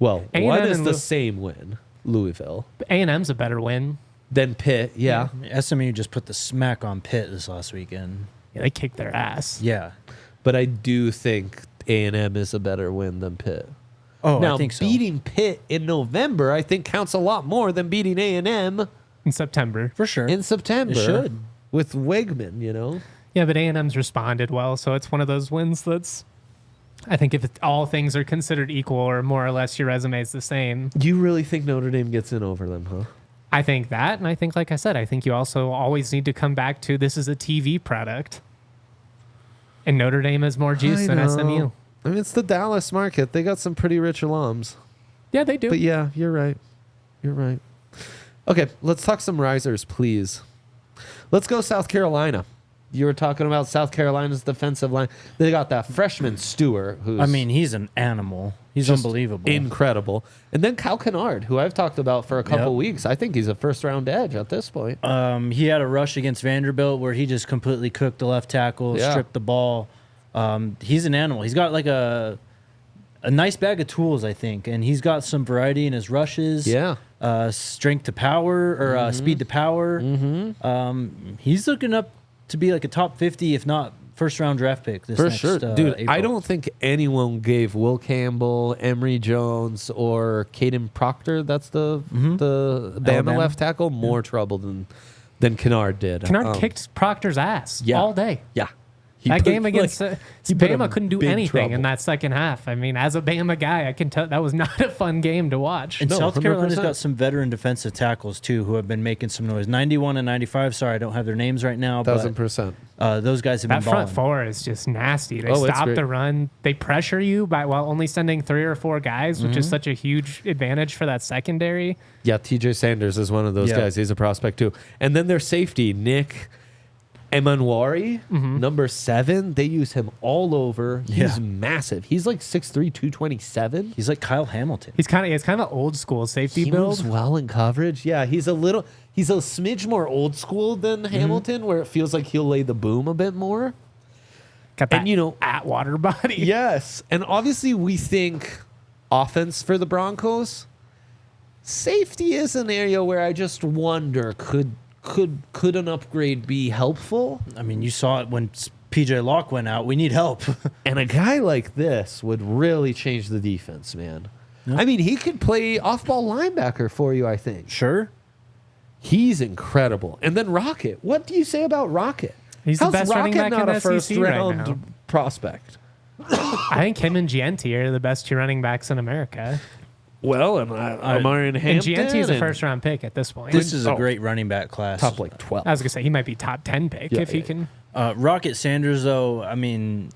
Well, A&M one is and the same win, Louisville. A&M's a better win. Then Pitt, yeah. SMU just put the smack on Pitt this last weekend. Yeah, they kicked their ass. Yeah. But I do think A&M is a better win than Pitt. Oh, now, I think so. beating Pitt in November, I think counts a lot more than beating A&M In September. For sure. in September. It should. With Wegman, you know? Yeah, but A&M's responded well, so it's one of those wins that's I think if all things are considered equal or more or less your resume is the same, You really think Notre Dame gets in over them, huh? I think that. And I think, like I said, I think you also always need to come back to this is a TV product. And Notre Dame has more juice than SMU. I mean, it's the Dallas market. They got some pretty rich alums. Yeah, they do. But yeah, you're right. You're right. Okay, let's talk some risers, please. Let's go South Carolina. You were talking about South Carolina's defensive line. They got that freshman Stewart, who's I mean, he's an animal. He's just unbelievable. incredible. And then Cal Kennard, who I've talked about for a couple Yep. weeks. I think he's a first-round edge at this point. He had a rush against Vanderbilt where he just completely cooked the left tackle, Yeah. stripped the ball. He's an animal. He's got like a nice bag of tools, I think, and he's got some variety in his rushes. Yeah. Strength to power or speed to power. He's looking up to be like a top 50, if not first round draft pick. This For next, sure. Dude, April. I don't think anyone gave Will Campbell, Emory Jones, or Caden Proctor, that's the Bama Alabama. left tackle, more trouble than Kennard did. Kennard kicked Proctor's ass yeah. all day. Yeah. That game against he put him Bama in couldn't do big anything trouble. in that second half. I mean, as a Bama guy, I can tell that was not a fun game to watch. And No, South Carolina's 100%. got some veteran defensive tackles too who have been making some noise. 91 and 95. Sorry, I don't have their names right now. 1,000%. But those guys have That been front balling. four is just nasty. They Oh, it's stop great. the run. They pressure you while only sending 3 or 4 guys, which is such a huge advantage for that secondary. Yeah, TJ Sanders is one of those Yeah. guys. He's a prospect too. And then their safety, Nick Emanwari, number 7. They use him all over. He's Yeah. massive. He's like 6'3", 227. He's like Kyle Hamilton. He's kind of old school safety He build. moves well in coverage. Yeah, he's a smidge more old school than Hamilton, where it feels like he'll lay the boom a bit more. Got that And, you know- Atwater body. Yes, and obviously we think offense for the Broncos. Safety is an area where I just wonder could an upgrade be helpful? I mean, you saw it when PJ Locke went out. We need help. And a guy like this would really change the defense, man. I mean, he could play off-ball linebacker for you, I think. Sure. He's incredible. And then Rocket. What do you say about Rocket? He's the How's best running Rocket back in not a the SEC right first-round now. prospect? I think him and Gianti are the best 2 running backs in America. Well, and Amari and And Hampton. Gianti's a and first round pick at this point. This is a great running back class. top like 12. I was gonna say he might be top 10 pick Yeah, if he yeah. can. Rocket Sanders, though, I mean,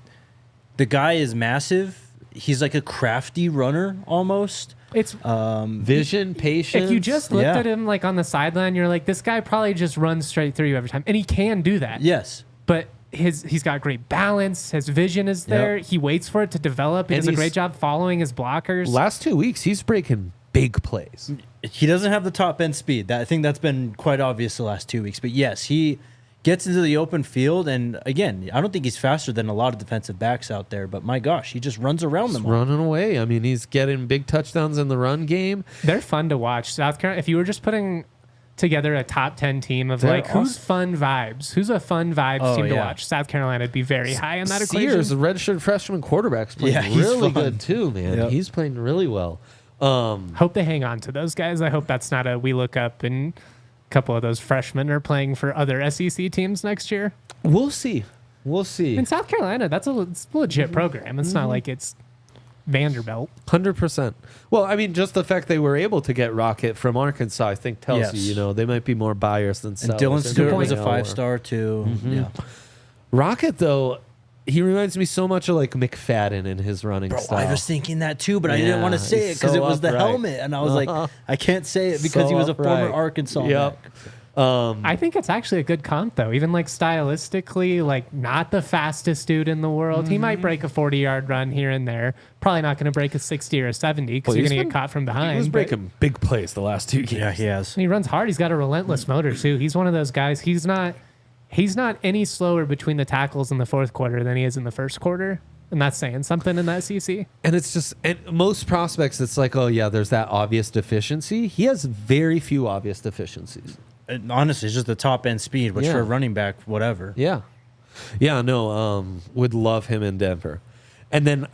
the guy is massive. He's like a crafty runner almost. It's Vision, patience. if you just looked Yeah. at him like on the sideline, you're like, this guy probably just runs straight through you every time, and he can do that. Yes. But he's got great balance. His vision is there. He waits for it to develop. He And does a he's- great job following his blockers. last 2 weeks, he's breaking big plays. He doesn't have the top end speed. I think that's been quite obvious the last 2 weeks. But yes, he gets into the open field. And again, I don't think he's faster than a lot of defensive backs out there. But my gosh, he just runs around them. all. Running away. I mean, he's getting big touchdowns in the run game. They're fun to watch. South Carolina. If you were just putting together a top 10 team of They're like who's fun vibes, who's a fun vibes Oh, team to yeah. watch, South Carolina would be very high in that Sears, equation. a redshirt freshman quarterback's playing Yeah, he's really fun. good too, man. Yep. He's playing really well. Hope they hang on to those guys. I hope that's not a we look up and a couple of those freshmen are playing for other SEC teams next year. We'll see. We'll see. In South Carolina, that's it's a legit program. It's not like it's Vanderbilt. 100%. Well, I mean, just the fact they were able to get Rocket from Arkansas, I think tells Yes. you, they might be more biased than And sellers. Dylan They Stewart really was a are. 5-star too. Yeah. Rocket, though, he reminds me so much of like McFadden in his running Bro, style. I was thinking that too, but I didn't want to Yeah, say it he's because so it was the upright. helmet, and I was like, I can't say it because So he was a former upright. Arkansas Yep. back. I think it's actually a good comp though. Even like stylistically, like not the fastest dude in the world. He might break a 40-yard run here and there. Probably not going to break a 60 or a 70 because Well, you're he's going to been- get caught from behind. He was but breaking big plays the last 2 games. Yeah, he has. he runs hard. He's got a relentless motor too. He's one of those guys. He's not any slower between the tackles in the fourth quarter than he is in the first quarter. And that's saying something in the SEC. And it's just, and most prospects, it's like, oh, yeah, there's that obvious deficiency. He has very few obvious deficiencies. And honestly, it's just the top end speed, which Yeah. for a running back, whatever. Yeah. Yeah, no, would love him in Denver. And then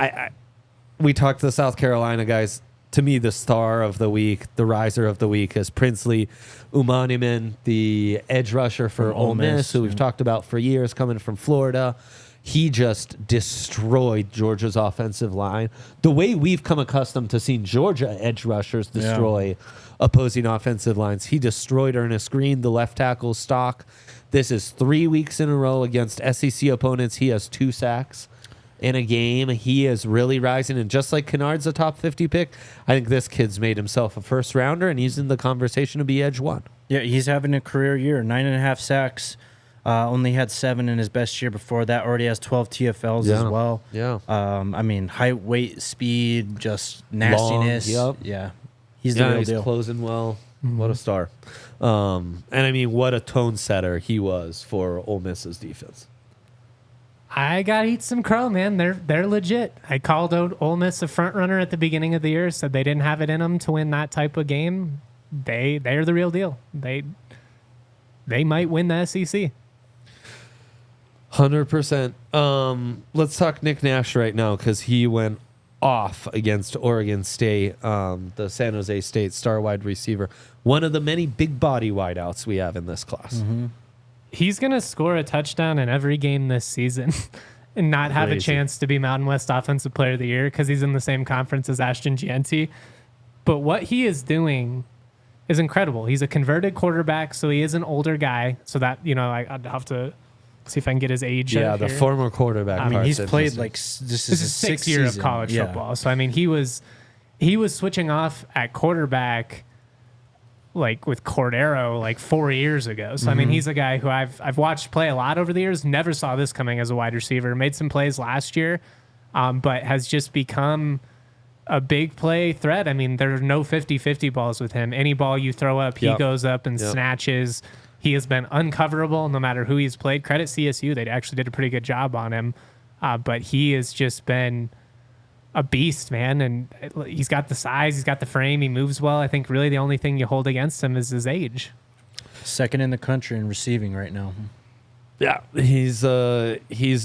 we talked to the South Carolina guys. To me, the star of the week, the riser of the week is Princely Umaniman, the edge rusher for From Ole Ole Miss, Miss, who we've talked about for years, coming from Florida. he just destroyed Georgia's offensive line. The way we've come accustomed to seeing Georgia edge rushers destroy opposing offensive lines, he destroyed Ernest Green, the left tackle stock. This is 3 weeks in a row against SEC opponents. He has 2 sacks in a game. He is really rising. And just like Kennard's a top 50 pick, I think this kid's made himself a first rounder, and he's in the conversation to be edge 1. Yeah, he's having a career year. 9.5 sacks. Only had 7 in his best year before that. Already has 12 TFLs as well. Yeah. I mean, height, weight, speed, just nastiness. Long, Yeah. He's the real he's deal. closing well. What a star. And I mean, what a tone setter he was for Ole Miss's defense. I gotta eat some crow, man. They're legit. I called out Ole Miss a front runner at the beginning of the year. Said they didn't have it in them to win that type of game. They're the real deal. They might win the SEC. 100%. Let's talk Nick Nash right now because he went off against Oregon State, the San Jose State star wide receiver. One of the many big body wideouts we have in this class. He's going to score a touchdown in every game this season and not have a chance to be Mountain West Offensive Player of the Year because he's in the same conference as Ashton Gianti. But what he is doing is incredible. He's a converted quarterback, so he is an older guy. So that, I'd have to see if I can get his age. Yeah, the former quarterback. I mean, he's played like this is his 6th year of college football. So I mean, he was switching off at quarterback like with Cordero like 4 years ago. So I mean, he's a guy who I've watched play a lot over the years. Never saw this coming as a wide receiver. Made some plays last year, but has just become a big play threat. I mean, there are no 50-50 balls with him. Any ball you throw up, he goes up and snatches. He has been uncoverable no matter who he's played. Credit CSU. They actually did a pretty good job on him. But he has just been a beast, man. And he's got the size. He's got the frame. He moves well. I think really the only thing you hold against him is his age. Second in the country in receiving right now. Yeah, he's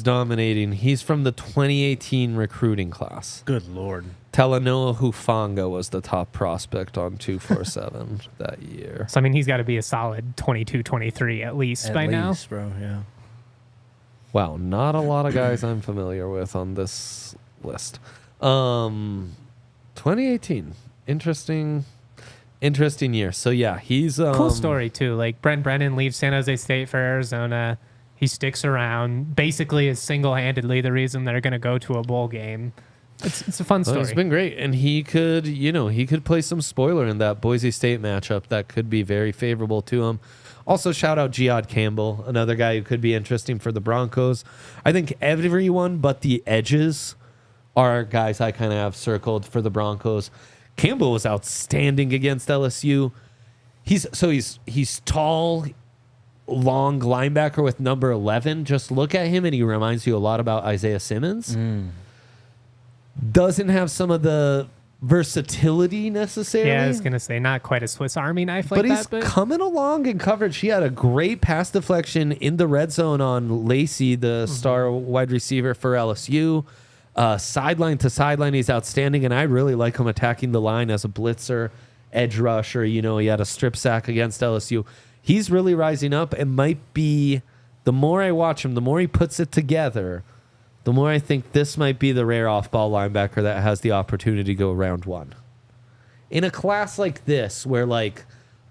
dominating. He's from the 2018 recruiting class. Good Lord. Talanoa Hufanga was the top prospect on 247 that year. So, I mean, he's got to be a solid 22, 23 at least by now. Bro, yeah. Wow, not a lot of guys I'm familiar with on this list. 2018, interesting year. So, yeah, he's... cool story, too. Like, Brent Brennan leaves San Jose State for Arizona. He sticks around. Basically is single-handedly the reason they're going to go to a bowl game. It's a fun story. It's been great, and he could play some spoiler in that Boise State matchup that could be very favorable to him. Also, shout out Jihad Campbell, another guy who could be interesting for the Broncos. I think everyone but the edges are guys I kind of have circled for the Broncos. Campbell was outstanding against LSU. He's tall, long linebacker with number 11. Just look at him, and he reminds you a lot about Isaiah Simmons. Doesn't have some of the versatility necessarily. Yeah, I was going to say, not quite a Swiss Army knife like that. But he's coming along in coverage. He had a great pass deflection in the red zone on Lacey, the star wide receiver for LSU. Sideline to sideline, he's outstanding, and I really like him attacking the line as a blitzer, edge rusher. He had a strip sack against LSU. He's really rising up and might be, the more I watch him, the more he puts it together, the more I think this might be the rare off-ball linebacker that has the opportunity to go round 1. In a class like this, where like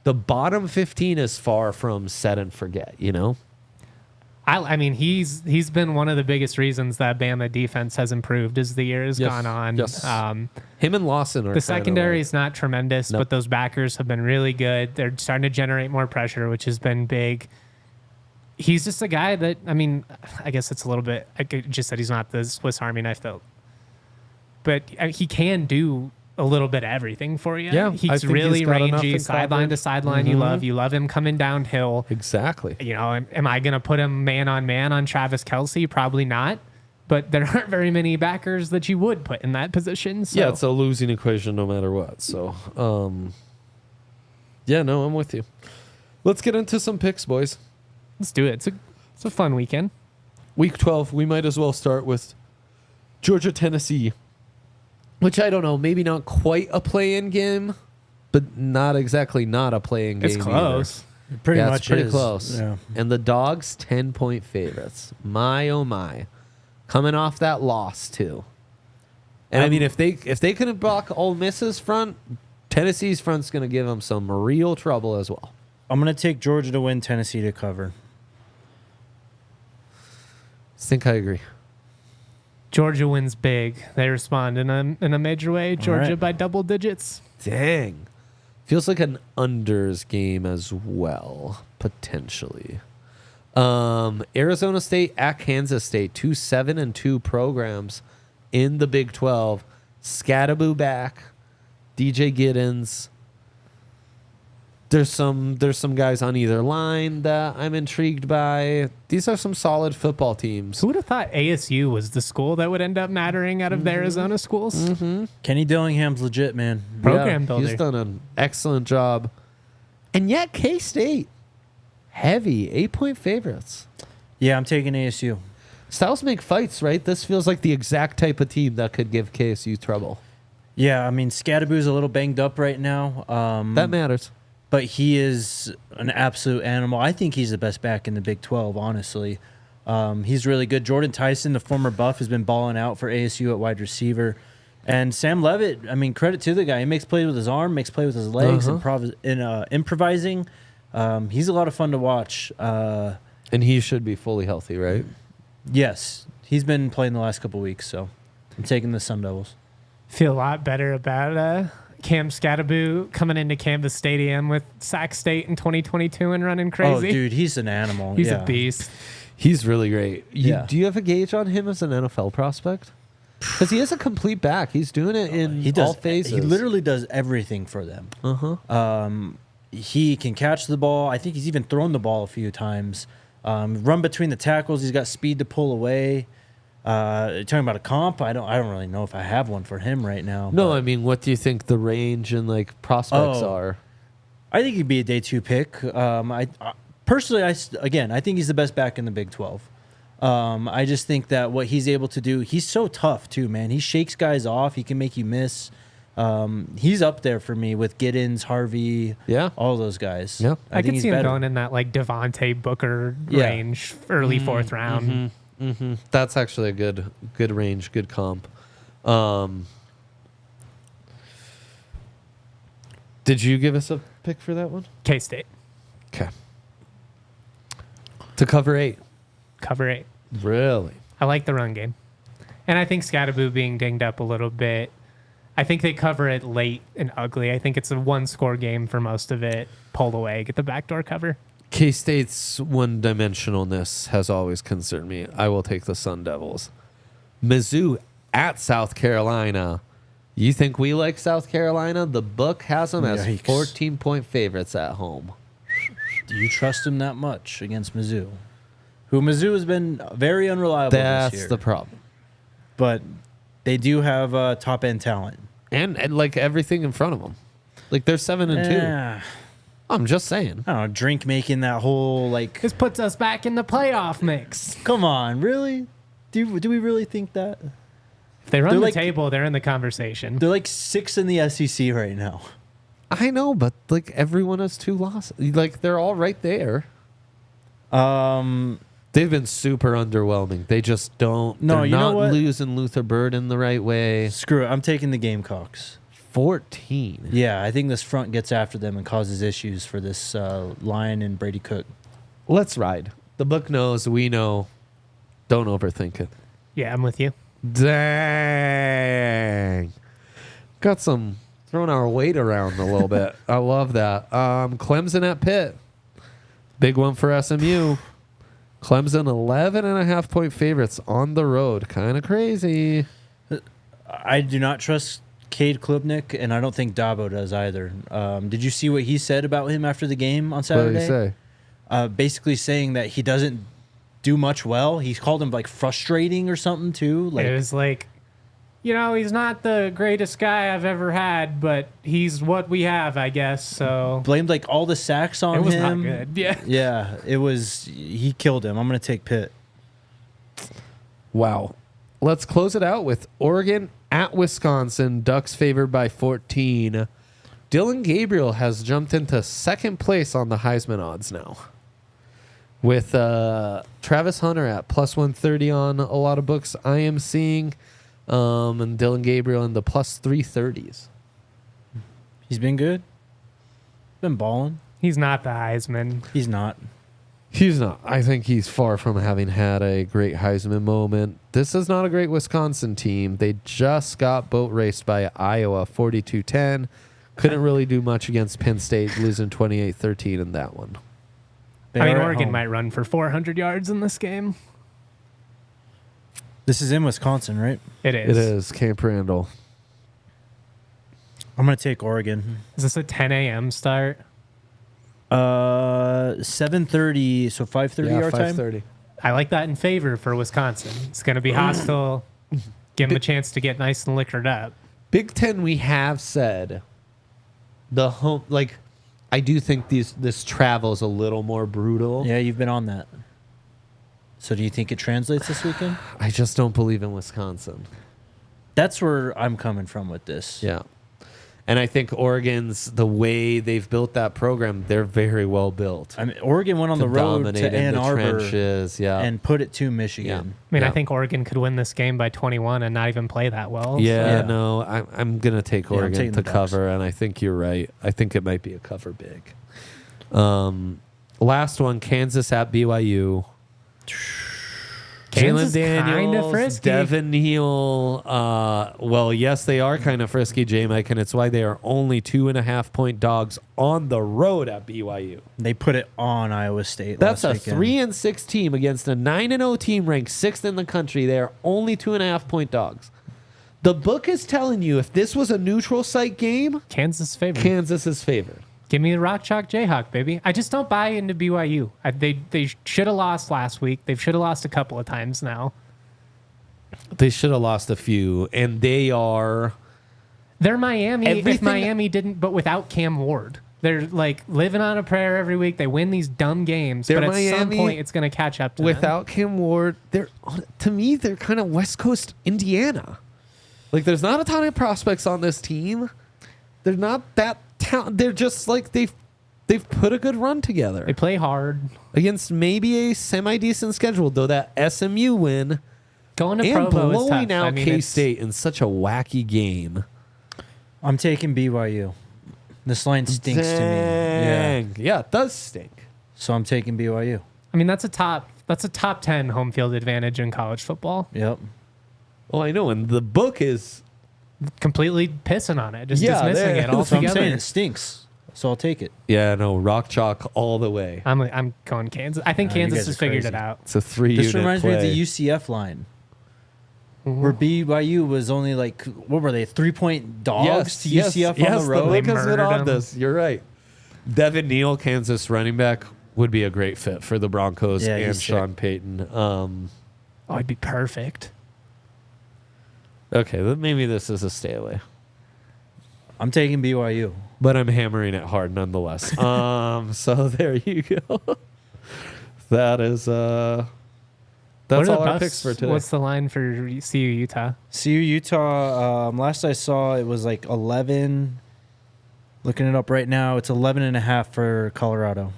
the bottom 15 is far from set and forget, I mean, he's been one of the biggest reasons that Bama defense has improved as the year has gone on. Yes. Him and Lawson are the secondary is not tremendous, but those backers have been really good. They're starting to generate more pressure, which has been big. He's just a guy that, I mean, I guess it's a little bit, I just said he's not the Swiss Army knife, though. But he can do a little bit of everything for you. Yeah, he's really rangy, sideline to sideline. You love him coming downhill. Exactly. Am I going to put him man on Travis Kelce? Probably not. But there aren't very many backers that you would put in that position. So. Yeah, it's a losing equation no matter what. So, yeah, no, I'm with you. Let's get into some picks, boys. Let's do it. It's a fun weekend. Week 12, we might as well start with Georgia, Tennessee, which I don't know, maybe not quite a play-in game, but not exactly not a play-in game. It's close. Either. Pretty It's much pretty is. close. Yeah. And the Dogs, 10-point favorites. My, oh my. coming off that loss too. And I mean, if they couldn't block Ole Miss's front, Tennessee's front's going to give them some real trouble as well. I'm going to take Georgia to win, Tennessee to cover. I think I agree. Georgia wins big. They respond in a major way. Georgia right. by double digits. Dang. Feels like an unders game as well, potentially. Arizona State at Kansas State, 2 7-2 programs in the Big 12. Scattaboo back, DJ Giddens. There's some guys on either line that I'm intrigued by. These are some solid football teams. Who would have thought ASU was the school that would end up mattering out of the Arizona schools? Mm-hmm. Kenny Dillingham's legit, man. Program builder. He's done an excellent job. And yet K-State, heavy, 8-point favorites. Yeah, I'm taking ASU. Styles make fights, right? This feels like the exact type of team that could give KSU trouble. Yeah, I mean, Scattaboo's a little banged up right now. That matters. But he is an absolute animal. I think he's the best back in the Big 12, honestly. He's really good. Jordan Tyson, the former Buff, has been balling out for ASU at wide receiver. And Sam Levitt, I mean, credit to the guy. He makes plays with his arm, makes plays with his legs, improvising. He's a lot of fun to watch. And he should be fully healthy, right? Yes. He's been playing the last couple weeks, so I'm taking the Sun Devils. Feel a lot better about Cam Scattaboo coming into Canvas Stadium with Sac State in 2022 and running crazy. Oh, dude, he's an animal. He's a beast. He's really great. Yeah. Do you have a gauge on him as an NFL prospect? Because he is a complete back. He's doing it in all phases. He literally does everything for them. He can catch the ball. I think he's even thrown the ball a few times. Run between the tackles. He's got speed to pull away. Talking about a comp, I don't really know if I have one for him right now. No, I mean, what do you think the range and like prospects are? I think he'd be a day 2 pick. I personally, I think he's the best back in the Big 12. I just think that what he's able to do, he's so tough too, man. He shakes guys off. He can make you miss. He's up there for me with Giddens, Harvey, all those guys. Yeah, I could see him going in that like Devontae Booker range, early fourth round. That's actually a good range, good comp. Did you give us a pick for that one? K-State. Okay. To cover 8. Cover 8. Really? I like the run game. And I think Scattaboo being dinged up a little bit. I think they cover it late and ugly. I think it's a 1-score game for most of it. Pull away, get the backdoor cover. K-State's one-dimensionalness has always concerned me. I will take the Sun Devils. Mizzou at South Carolina. You think we like South Carolina? The book has them as 14-point favorites at home. Do you trust him that much against Mizzou? Who Mizzou has been very unreliable this year. That's the problem. But they do have top-end talent. And like everything in front of them. Like they're 7-2. I'm just saying. I don't know, drink making that whole like. This puts us back in the playoff mix. Come on, really? Do we really think that? If they run the table, they're in the conversation. They're like 6 in the SEC right now. I know, but like everyone has 2 losses. Like they're all right there. They've been super underwhelming. They just don't. No, they're you know not what? losing Luther Burden the right way. Screw it. I'm taking the Gamecocks. 14. Yeah, I think this front gets after them and causes issues for this Lion and Brady Cook. Let's ride. The book knows. We know. Don't overthink it. Yeah, I'm with you. Dang. Got some throwing our weight around a little bit. I love that. Clemson at Pitt. Big one for SMU. Clemson 11.5-point favorites on the road. Kind of crazy. I do not trust Cade Klubnik, and I don't think Dabo does either. Did you see what he said about him after the game on Saturday? What did he say? Basically saying that he doesn't do much well. He called him like frustrating or something too. Like, it was like, he's not the greatest guy I've ever had, but he's what we have, I guess. So blamed like all the sacks on him. It was not good. Yeah. Yeah, it was. He killed him. I'm going to take Pitt. Wow. Let's close it out with Oregon at Wisconsin. Ducks favored by 14. Dylan Gabriel has jumped into second place on the Heisman odds now. With Travis Hunter at plus 130 on a lot of books I am seeing, and Dylan Gabriel in the plus 330s. He's been good. Been balling. He's not the Heisman. He's not. He's not. I think he's far from having had a great Heisman moment. This is not a great Wisconsin team. They just got boat raced by Iowa 42-10. Couldn't really do much against Penn State, losing 28-13 in that one. I mean, Oregon might run for 400 yards in this game. This is in Wisconsin, right? It is. It is. Camp Randall. I'm going to take Oregon. Is this a 10 a.m. start? 7:30, so 5:30 our time? 5:30. I like that in favor for Wisconsin. It's going to be hostile. Give them a chance to get nice and liquored up. Big Ten, we have said the home, like, I do think this travel is a little more brutal. Yeah, you've been on that. So do you think it translates this weekend? I just don't believe in Wisconsin. That's where I'm coming from with this. Yeah. And I think Oregon's, the way they've built that program, they're very well built. I mean, Oregon went on the road dominate to in Ann the Arbor trenches, yeah. and put it to Michigan. Yeah. I mean, Yeah. I think Oregon could win this game by 21 and not even play that well. Yeah, Yeah. no, I'm going to take Yeah, I'm Oregon taking to the Ducks. cover, and I think you're right. I think it might be a cover big. Last one, Kansas at BYU. Kansas Jalen kinda Daniels, frisky. Devin Neal. Well, yes, they are kind of frisky, J. Mike, and it's why they are only 2.5-point dogs on the road at BYU. They put it on Iowa State. That's a last weekend. 3-6 team against a 9-0 team ranked 6th in the country. They are only 2.5-point dogs. The book is telling you if this was a neutral site game, Kansas favored. Kansas is favored. Give me the Rock Chalk Jayhawk, baby. I just don't buy into BYU. They should have lost last week. They should have lost a couple of times now. They should have lost a few, and they are. They're Miami if Everything- Miami didn't, but without Cam Ward. They're like living on a prayer every week. They win these dumb games, They're but at some Miami point it's going to catch up to them. Without Kim Ward, they're, to me, they're kind of West Coast Indiana. Like, there's not a ton of prospects on this team. They're not that talented. They're just like they've put a good run together They play hard. against maybe a semi-decent schedule, though that SMU win Going to and Provo is blowing tough. out I mean, K-State in such a wacky game. I'm taking BYU. This line stinks to me. Yeah. Dang. Yeah, it does stink. So I'm taking BYU. I mean, that's a top 10 home field advantage in college football. Yep. Well, I know, and the book is Completely pissing on it, just Yeah, dismissing there- it That's what I'm saying. altogether. It stinks. So I'll take it. rock chalk all the way. I'm going Kansas. I think Nah, you Kansas guys has are figured crazy. it out. It's a 3-unit This reminds me of play. the UCF line. Where BYU was only like, what were they, 3-point dogs to UCF on the road? The book has been Murdered on them. this. You're right. Devin Neal, Kansas running back, would be a great fit for the Broncos Yeah, and he's Sean sick. Payton. Oh, it'd be perfect. Okay, then maybe this is a stay away, I'm taking BYU. but I'm hammering it hard nonetheless. So there you go. That is that's What are all the our Buffs? picks for today. What's the line for CU Utah? CU Utah, last I saw, it was like 11. Looking it up right now, it's 11.5 for Colorado.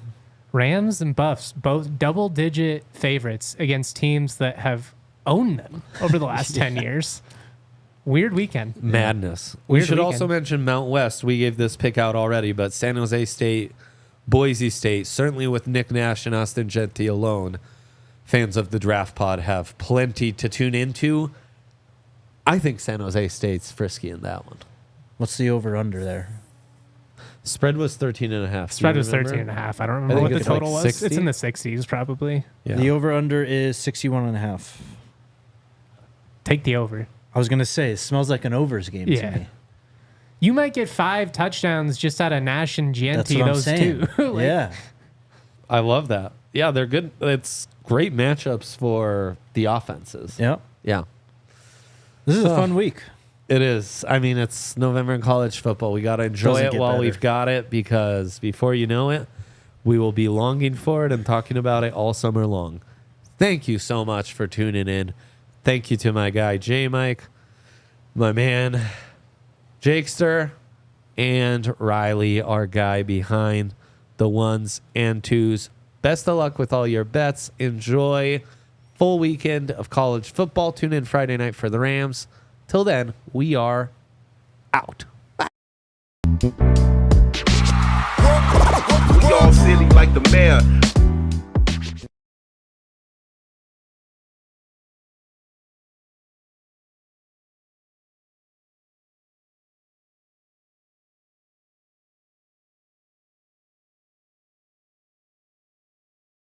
Rams and Buffs, both double-digit favorites against teams that have owned them over the last 10 years. Weird weekend. Madness. We Weird should weekend. also mention Mount West. We gave this pick out already, but San Jose State, Boise State, certainly with Nick Nash and Austin Gentry alone, fans of the Draft Pod have plenty to tune into. I think San Jose State's frisky in that one. What's the over-under there? Spread was 13.5. Spread was 13.5. I don't remember think what the it's like total was. 60? It's in the 60s probably. Yeah. The over-under is 61.5. Take the over. I was going to say, it smells like an overs game Yeah. to me. You might get 5 touchdowns just out of Nash and That's Gianti, what I'm those saying. two. Like, Yeah. I love that. Yeah, they're good. It's great matchups for the offenses. Yep. Yeah, This is a fun week. it is. I mean, it's November in college football. We got to enjoy Doesn't it get while better. we've got it, because before you know it, we will be longing for it and talking about it all summer long. Thank you so much for tuning in. Thank you to my guy, J. Mike, my man, Jakester, and Riley, our guy behind the ones and twos. Best of luck with all your bets. Enjoy full weekend of college football. Tune in Friday night for the Rams. Till then, we are out. We all silly like the mayor.